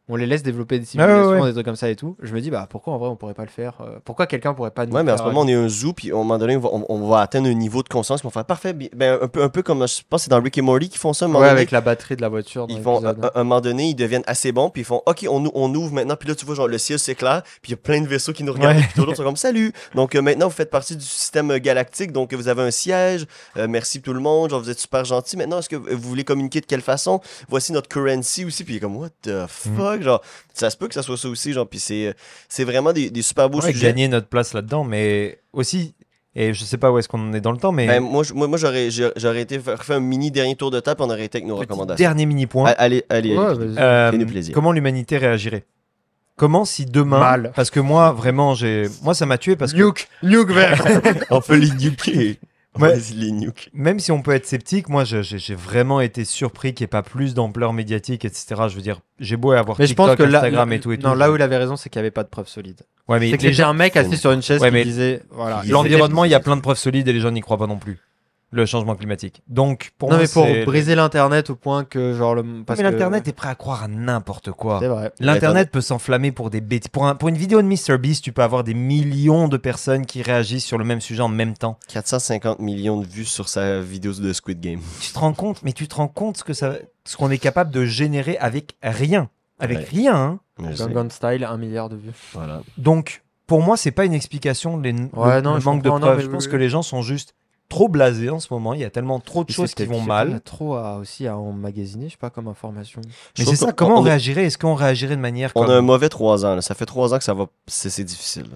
On les laisse développer des simulations, ouais. des trucs comme ça et tout. Je me dis, bah pourquoi en vrai on pourrait pas le faire pourquoi quelqu'un pourrait pas nous Ouais, mais en faire ce moment, on est un zoo, puis à un moment donné, on va atteindre un niveau de conscience qu'on va faire parfait. Ben, un peu comme, je pense, que c'est dans Rick et Morty qui font ça. À un moment Ouais, donné. avec la batterie de la voiture dans Ils font, l'épisode. un moment donné, ils deviennent assez bons, puis ils font, OK, on ouvre maintenant, puis là, tu vois, genre, le ciel s'éclaire, puis il y a plein de vaisseaux qui nous regardent, Ouais. puis tous les autres sont comme, salut! Donc, maintenant, vous faites partie du système galactique, donc vous avez un siège, merci tout le monde, genre, vous êtes super gentils. Maintenant, est-ce que vous voulez communiquer de quelle façon? Voici notre currency aussi, puis il est comme, what the fuck? Genre, ça se peut que ça soit ça aussi, genre, puis c'est vraiment des super beaux Ouais, sujets. gagner notre place là-dedans, mais aussi, et je sais pas où est-ce qu'on en est dans le temps, mais Ben, moi j'aurais été faire un mini dernier tour de table, puis on aurait été avec nos petit recommandations. dernier mini point. Allez, Ouais, Philippe. vas-y. Fais-nous plaisir. Comment l'humanité réagirait? Comment si demain, Mal. parce que moi vraiment moi ça m'a tué parce que Nuke vert. On peut les nuker. On Ouais. va les nuke. même si on peut être sceptique, moi j'ai vraiment été surpris qu'il n'y ait pas plus d'ampleur médiatique, etc. Je veux dire, j'ai beau avoir Mais je TikTok, pense que Instagram et tout et tout. non, là où il avait raison, c'est qu'il y avait pas de preuves solides. Ouais, mais C'est que les c'était gens, un mec assis sur une chaise Ouais, qui mais disait voilà. l'environnement, il y a plein de preuves solides et les gens n'y croient pas non plus. Le changement climatique. Donc pour Non, moi, mais pour c'est- briser l'internet au point que genre le Mais parce que l'internet est prêt à croire à n'importe quoi. c'est vrai. L'internet peut s'enflammer pour des bêtises. Pour une vidéo de MrBeast, tu peux avoir des millions de personnes qui réagissent sur le même sujet en même temps. 450 millions de vues sur sa vidéo de Squid Game. Tu te rends compte, mais tu te rends compte ce qu'on est capable de générer avec rien. Avec Ouais. rien, hein. Je sais. Gangnam Style, 1 milliard de vues. Voilà. Donc, pour moi, c'est pas une explication le non, je manque de comprends, non, preuves. mais Je oui, pense oui. que les gens sont juste trop blasés en ce moment. Il y a tellement trop de Et choses c'est qui peut-être vont qu'il y a mal. trop aussi à emmagasiner, je sais pas, comme information. Mais Je c'est trouve ça, qu'on- comment on on est- réagirait? Est-ce qu'on réagirait de manière On comme... a un mauvais 3 ans. Là. Ça fait 3 ans que ça va. C'est difficile.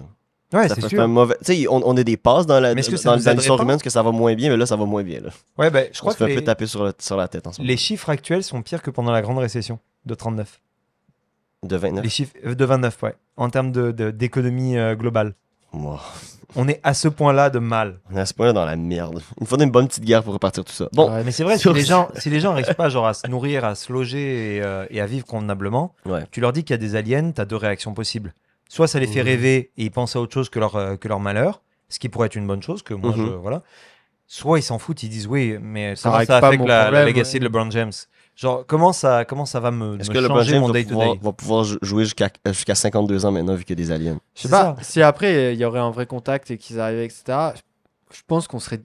Là. Ouais, Ça c'est fait sûr. un mauvais. Tu sais, on a des passes dans Mais est-ce que ça dans nous aiderait l'histoire pas? humaine, parce que ça va moins bien, mais là, ça va moins bien. Là. Ouais, ben, je On crois se que fait un peu les... taper sur la tête en ce moment. Les chiffres actuels sont pires que pendant la grande récession de 39. De 29. Les chiffres de 29, ouais. En termes d'économie globale. Wow. On est à ce point-là de mal. On est à ce point-là dans la merde. Il nous faudrait une bonne petite guerre pour repartir tout ça. Bon, Ouais, Mais c'est vrai, si Sur- les gens n'arrivent pas genre, à se nourrir, à se loger et à vivre convenablement, ouais. tu leur dis qu'il y a des aliens, tu as 2 réactions possibles. Soit ça les fait Mhm. rêver et ils pensent à autre chose que leur malheur, ce qui pourrait être une bonne chose, que moi, Mhm. voilà. Soit ils s'en foutent, ils disent oui, mais Ça comment règle ça pas affecte mon la problème, legacy ouais. de LeBron James? Genre, comment ça va me Est-ce que le changer James mon va day-to-day? va pouvoir jouer jusqu'à 52 ans maintenant, vu qu'il y a des aliens? Je sais C'est pas, ça. si après il y aurait un vrai contact et qu'ils arrivaient, etc., je pense qu'on serait.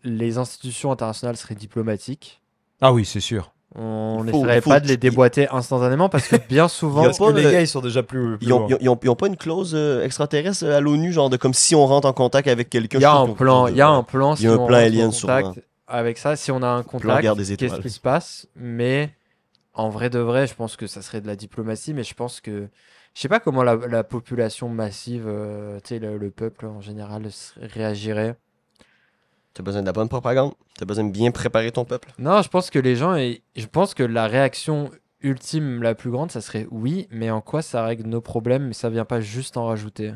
Les institutions internationales seraient diplomatiques. Ah oui, c'est sûr. On Il faut- n'essaierait il faut- pas de les déboîter instantanément parce que bien souvent. Il y a Parce pas, que les gars, ils sont déjà plus Ils ont, loin. ils ont pas une clause extraterrestre à l'ONU, genre de comme si on rentre en contact avec quelqu'un. Il y a je un trouve qu'on- plan, il y a un plan. Il y a un si on plan rentre en alien, contact sûrement. avec ça, si on a un Plan contact, guerre des qu'est-ce étoiles. qui se passe? Mais en vrai de vrai, je pense que ça serait de la diplomatie, mais je pense que je sais pas comment la population massive, tu sais, le peuple en général réagirait. T'as besoin de la bonne propagande. T'as besoin de bien préparer ton peuple. Non, je pense que les gens, je pense que la réaction ultime la plus grande, ça serait oui, mais en quoi ça règle nos problèmes, mais ça vient pas juste en rajouter.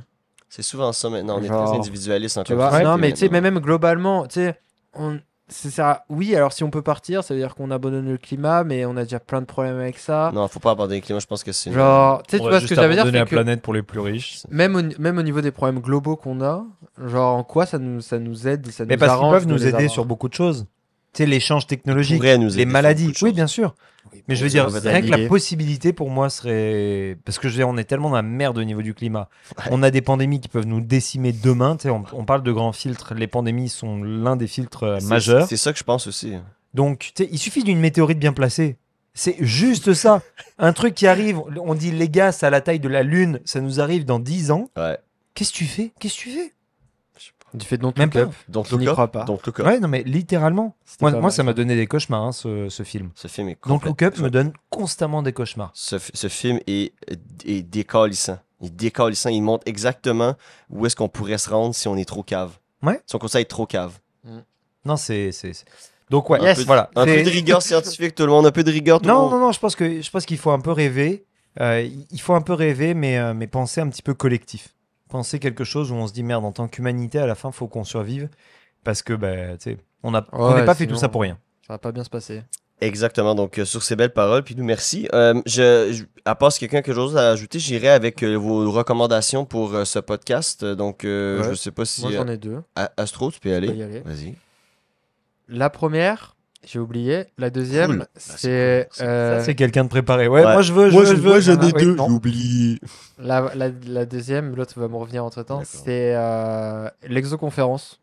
C'est souvent ça maintenant. On est Genre, très individualiste Tu encore. vois? Ouais, Non, mais tu sais, mais maintenant. même globalement, tu sais, c'est ça. Oui, alors si on peut partir, ça veut dire qu'on abandonne le climat, mais on a déjà plein de problèmes avec ça. Non, faut pas abandonner le climat. Je pense que c'est. Genre, tu sais, On tu va vois ce que juste ça veut dire, abandonner c'est la que planète pour les plus riches. même au niveau des problèmes globaux qu'on a, genre en quoi ça nous aide, ça Mais nous parce qu'ils arrange peuvent de nous les aider avoir. sur beaucoup de choses. Tu sais, l'échange technologique, pourraient nous aider les sur maladies. beaucoup de Oui, choses. bien sûr. Mais je veux Ça dire, va rien que la naviguer. possibilité pour moi serait. Parce que je veux dire, on est tellement dans la merde au niveau du climat. Ouais. On a des pandémies qui peuvent nous décimer demain. Tu sais, on parle de grands filtres. Les pandémies sont l'un des filtres majeurs. C'est ça que je pense aussi. Donc, tu sais, il suffit d'une météorite bien placée. C'est juste ça. Un truc qui arrive, on dit les gars, c'est à la taille de la Lune, ça nous arrive dans 10 ans. Ouais. Qu'est-ce que tu fais? Qu'est-ce que tu fais? Du fait de Don't Même Look pas. Up. Donc, Je n'y crois pas. Donc, Look Up. Ouais, non, mais littéralement. C'était pas Moi, mal, ça m'a donné des cauchemars, hein, ce film. Ce film est Donc, Look Up complètement- me donne constamment des cauchemars. Ce film est décalissant. Il est décalissant. Il montre exactement où est-ce qu'on pourrait se rendre si on est trop cave. Ouais. Si on conseille être trop cave. Non, Donc, ouais, Yes. voilà. Un peu C'est- de rigueur scientifique, tout le monde. Un peu de rigueur, tout le Non, monde. non, je pense qu'il faut un peu rêver. Il faut un peu rêver, mais penser un petit peu collectif. Penser quelque chose où on se dit, merde, en tant qu'humanité, à la fin, faut qu'on survive. Parce que, bah, tu sais, on n'est Ouais, pas fait tout sinon- ça pour rien. Ça va pas bien se passer. Exactement. Donc, sur ces belles paroles, puis nous, merci. À part si quelqu'un a quelque chose à ajouter, j'irai avec vos recommandations pour ce podcast. Donc, Ouais. je sais pas si. Moi, j'en ai deux. Astro, tu peux y Je aller. peux y aller. Vas-y. La première, j'ai oublié. La deuxième, Cool. c'est c'est cool. Ça, c'est quelqu'un de préparé. Ouais, Ouais. moi, je veux. Moi, veux. j'en ai Ah, oui, deux, non. j'ai oublié. la deuxième. L'autre va me revenir entre temps. D'accord. C'est l'exoconférence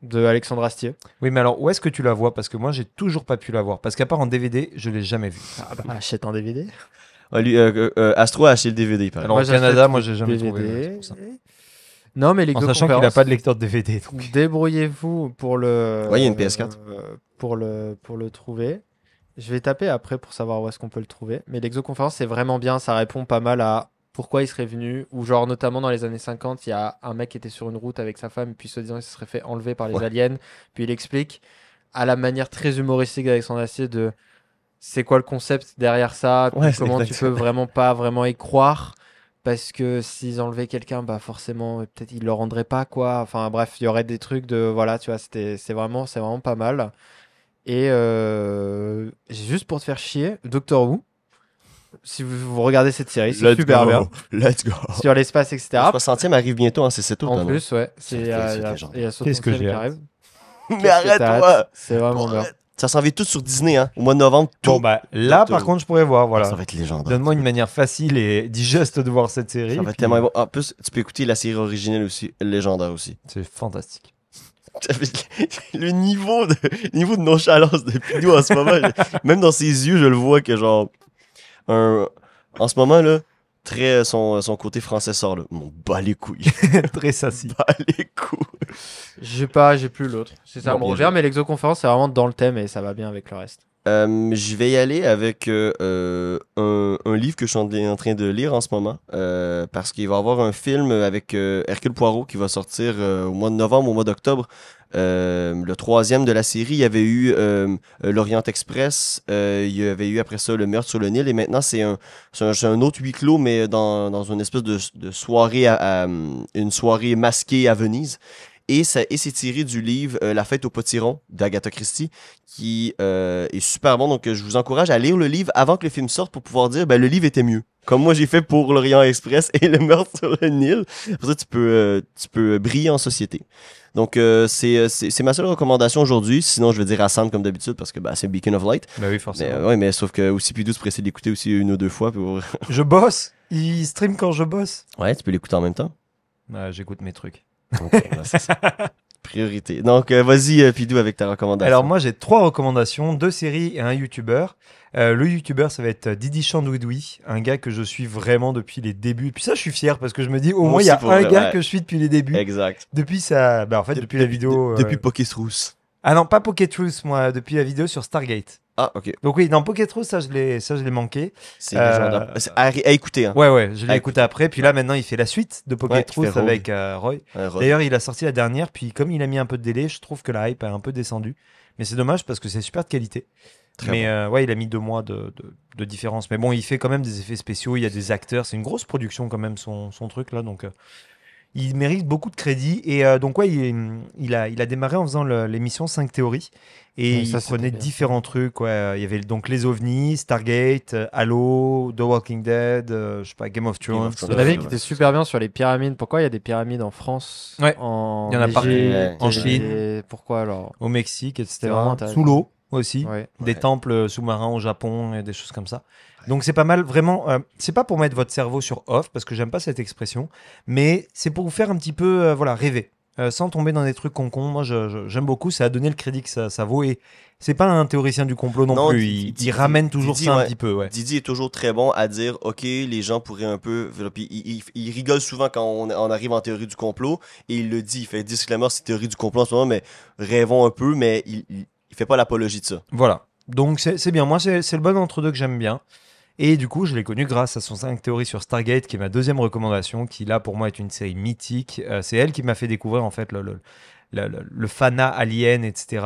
de Alexandre Astier. Oui, mais alors, où est-ce que tu la vois? Parce que moi, j'ai toujours pas pu la voir. Parce qu'à part en DVD, je l'ai jamais vue. Ah bah, achète un DVD. Ah, lui, Astro a acheté le DVD, il paraît. Alors, Moi, au j'achète Canada, le moi, j'ai jamais DVD. trouvé. ouais, c'est pour ça. Non, mais En l'exoconférence. sachant qu'il a pas de lecteur de DVD. Donc. Débrouillez-vous pour le. Ouais, il y a une PS4. Pour le trouver. Je vais taper après pour savoir où est-ce qu'on peut le trouver. Mais l'exoconférence, c'est vraiment bien. Ça répond pas mal à pourquoi il serait venu. Ou genre, notamment dans les années 50, il y a un mec qui était sur une route avec sa femme. Et puis, soi-disant, il se serait fait enlever par les Ouais. aliens. Puis, il explique à la manière très humoristique d'Alexandre Astier de c'est quoi le concept derrière ça. Puis Ouais, c'est comment tu exactement. peux vraiment pas vraiment y croire. Parce que s'ils enlevaient quelqu'un, bah forcément, peut-être ils le rendraient pas, quoi. Enfin bref, il y aurait des trucs de. Voilà, tu vois, c'est vraiment pas mal. Et juste pour te faire chier, Doctor Who, si vous regardez cette série, c'est super bien. Let's go. Sur l'espace, etc. Le 60e arrive bientôt, hein, c'est tout. En plus, ouais. C'est Il y a légendaire. il y a Qu'est-ce que 60e j'ai qui hâte. arrive. Mais Qu'est-ce que t'as arrête-toi. hâte? C'est vraiment bien. Ça s'en vient tout sur Disney, hein. Au mois de novembre, tout. Bon, bah, là, Doctor par Who. contre, je pourrais voir. Voilà. Ça va être légendaire. Donne-moi une manière facile et digeste de voir cette série. Ça va être puis- tellement bon. En plus, tu peux écouter la série originelle aussi, légendaire aussi. C'est fantastique. Le niveau de nonchalance de Pidou en ce moment, même dans ses yeux, je le vois que genre en ce moment là, très son côté français sort là. Mon bas les couilles. Très sassy. Bas les couilles. J'ai plus l'autre. C'est ça Bon, me bien revient, joué. mais l'exoconférence, c'est vraiment dans le thème et ça va bien avec le reste. Je vais y aller avec un livre que je suis en train de lire en ce moment parce qu'il va y avoir un film avec Hercule Poirot qui va sortir au mois de novembre, au mois d'octobre. Le troisième de la série, il y avait eu l'Orient Express, il y avait eu après ça le Meurtre sur le Nil et maintenant c'est un autre huis clos mais dans une espèce de soirée une soirée masquée à Venise. Et c'est tiré du livre La fête au potiron d'Agatha Christie, qui est super bon. Donc, je vous encourage à lire le livre avant que le film sorte pour pouvoir dire, ben, le livre était mieux. Comme moi, j'ai fait pour l'Orient Express et le Meurtre sur le Nil. Pour ça, tu peux briller en société. Donc, c'est ma seule recommandation aujourd'hui. Sinon, je vais dire à Sam comme d'habitude parce que bah, c'est Beacon of Light. Bah oui, Mais, forcément. ouais, mais sauf que aussi Pidou, tu pourrais essayer d'écouter aussi une ou deux fois. Pour... Je bosse. Il stream quand je bosse. Ouais, tu peux l'écouter en même temps. J'écoute mes trucs. Donc, voilà, c'est ça. Priorité. Donc, vas-y, Pidou, avec ta recommandation. Alors moi j'ai 3 recommandations, 2 séries et un YouTuber. Le YouTuber ça va être Didi Chandouidoui, un gars que je suis vraiment depuis les débuts. Et puis ça je suis fier parce que je me dis au Moi moins il y a aussi, pour un vrai, gars ouais. que je suis depuis les débuts. Exact. Depuis ça, bah en fait depuis la vidéo. Depuis Pocket Rousse. Ah non pas Pocket Truth moi, depuis la vidéo sur Stargate. Ah, ok. Donc oui dans Pocket Truth ça je l'ai manqué. C'est légendaire. C'est à écouter, hein. Ouais je l'ai Ah, écouté après. Puis là maintenant il fait la suite de Pocket Ouais, il fait Truth Rogue. avec Roy. Rogue. D'ailleurs, il a sorti la dernière, puis comme il a mis un peu de délai, je trouve que la hype a un peu descendu. Mais c'est dommage parce que c'est super de qualité. Très Mais bon. ouais, il a mis 2 mois de différence. Mais bon, il fait quand même des effets spéciaux, il y a des acteurs, c'est une grosse production quand même son truc là. Donc il mérite beaucoup de crédit. Et donc ouais, il a démarré en faisant l'émission 5 théories. Et Ouais, il ça, c'était prenait bien. différents trucs. Ouais. Il y avait donc les ovnis, Stargate, Halo, The Walking Dead, je sais pas, Game of Game Thrones. of Thrones. Il y en avait Ouais. qui était super bien sur les pyramides. Pourquoi il y a des pyramides en France, Ouais. en Il y en a partout. Égypte, En et Chine. Pourquoi alors? Au Mexique, etc. C'était vraiment intéressant. Sous l'eau aussi. Ouais. Des Ouais. temples sous-marins au Japon et des choses comme ça. Donc c'est pas mal, vraiment. C'est pas pour mettre votre cerveau sur off, parce que j'aime pas cette expression, mais c'est pour vous faire un petit peu voilà, rêver, sans tomber dans des trucs con. Moi j'aime beaucoup, ça a donné le crédit que ça vaut, et c'est pas un théoricien du complot non, Non, plus, Didi- il ramène toujours Didi, ça un ouais. petit peu. Ouais. Didi est toujours très bon à dire, OK, les gens pourraient un peu... Puis il rigole souvent quand on arrive en théorie du complot, et il le dit, il fait disclaimer, c'est théorie du complot en ce moment, mais rêvons un peu, mais il fait pas l'apologie de ça. Voilà, donc c'est bien, moi c'est le bon entre-deux que j'aime bien. Et du coup, je l'ai connu grâce à son 5 théories sur Stargate, qui est ma deuxième recommandation, qui là pour moi est une série mythique. C'est elle qui m'a fait découvrir en fait le fanat alien, etc.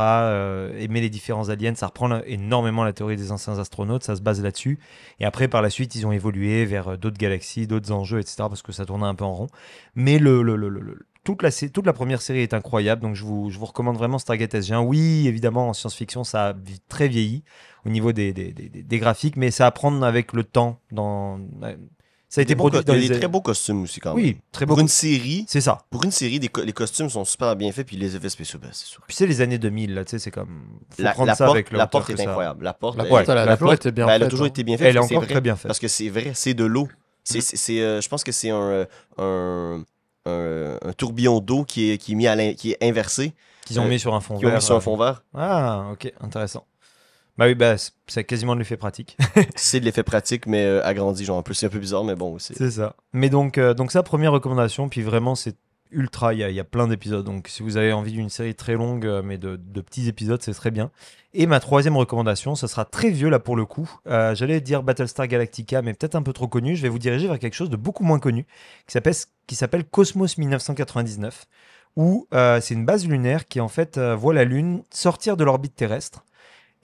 Aimer les différents aliens, ça reprend énormément la théorie des anciens astronautes, ça se base là-dessus. Et après, par la suite, ils ont évolué vers d'autres galaxies, d'autres enjeux, etc. Parce que ça tournait un peu en rond. Mais toute la première série est incroyable, donc je vous recommande vraiment Stargate SG1. Oui, évidemment, en science-fiction, ça a très vieilli au niveau des graphiques, mais ça à prendre avec le temps. Ça a été produit Il dans y a les... des très beaux costumes aussi quand même. Oui, très Pour beau. une série, C'est ça. les costumes sont super bien faits, puis les effets spéciaux, ben, c'est sûr. Puis c'est les années 2000, là, tu sais, c'est comme... Faut La prendre ça porte, avec le la hauteur porte que est ça a. incroyable. La porte, La elle- porte, elle a la toujours porte, été bien ben, elle a faite, toujours hein. été bien faite. Elle est parce que c'est encore vrai. très bien faite. Parce que c'est vrai, c'est de l'eau. Je pense que c'est un tourbillon d'eau qui est qui est inversé, Qu'ils ont mis sur un fond qui ont vert. mis sur un fond vert. Ah, ok, intéressant. Bah oui, bah, c'est quasiment de l'effet pratique. C'est de l'effet pratique, mais agrandi, genre un peu. C'est un peu bizarre, mais bon aussi. C'est ça. Mais donc ça, première recommandation, puis vraiment, c'est ultra, il y a plein d'épisodes. Donc si vous avez envie d'une série très longue, mais de petits épisodes, c'est très bien. Et ma troisième recommandation, ce sera très vieux là pour le coup. J'allais dire Battlestar Galactica, mais peut-être un peu trop connu. Je vais vous diriger vers quelque chose de beaucoup moins connu, qui s'appelle Cosmos 1999, où c'est une base lunaire qui en fait voit la Lune sortir de l'orbite terrestre.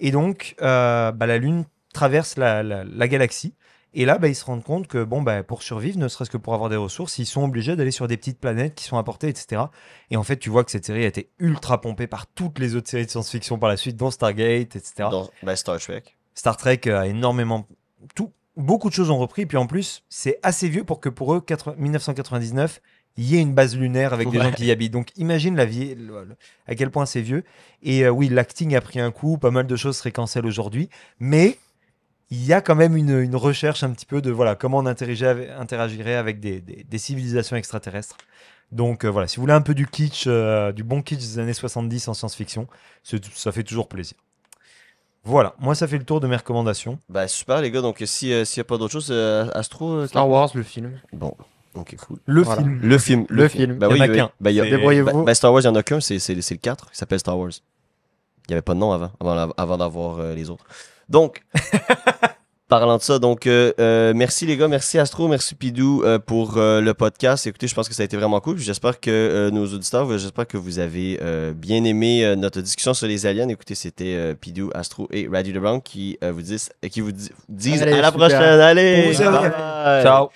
Et donc, la Lune traverse la galaxie. Et là, ils se rendent compte que pour survivre, ne serait-ce que pour avoir des ressources, ils sont obligés d'aller sur des petites planètes qui sont apportées, etc. Et en fait, tu vois que cette série a été ultra pompée par toutes les autres séries de science-fiction par la suite, dont Stargate, etc. Donc, Star Trek. Star Trek a énormément... Beaucoup de choses ont repris. Puis en plus, c'est assez vieux pour que pour eux, 1999... il y ait une base lunaire avec des gens qui y habitent. Donc imagine la vie, à quel point c'est vieux. Et oui, l'acting a pris un coup, pas mal de choses seraient cancel aujourd'hui, mais il y a quand même une recherche un petit peu de comment on interagirait avec des civilisations extraterrestres. Donc voilà, si vous voulez un peu du kitsch, du bon kitsch des années 70 en science-fiction, ça fait toujours plaisir. Voilà, moi ça fait le tour de mes recommandations. Ben super les gars, donc s'il n'y a pas d'autre chose, Astro... Star Wars, le film. Bon, ok, cool. Voilà. Film. Le film. Le film. Ben Il y en oui, a qu'un. ben, il y a- C'est- Débrouillez-vous. ben, Star Wars, il n'y en a qu'un, c'est le 4, il s'appelle Star Wars. Il n'y avait pas de nom avant d'avoir les autres. Donc, parlant de ça, donc merci les gars, merci Astro, merci Pidou pour le podcast. Écoutez, je pense que ça a été vraiment cool. Puis j'espère que nos auditeurs, j'espère que vous avez bien aimé notre discussion sur les aliens. Écoutez, c'était Pidou, Astro et Raddy the Brown qui vous disent Allez, à la super. prochaine. Allez, Pour vous servir. bye bye. Ciao.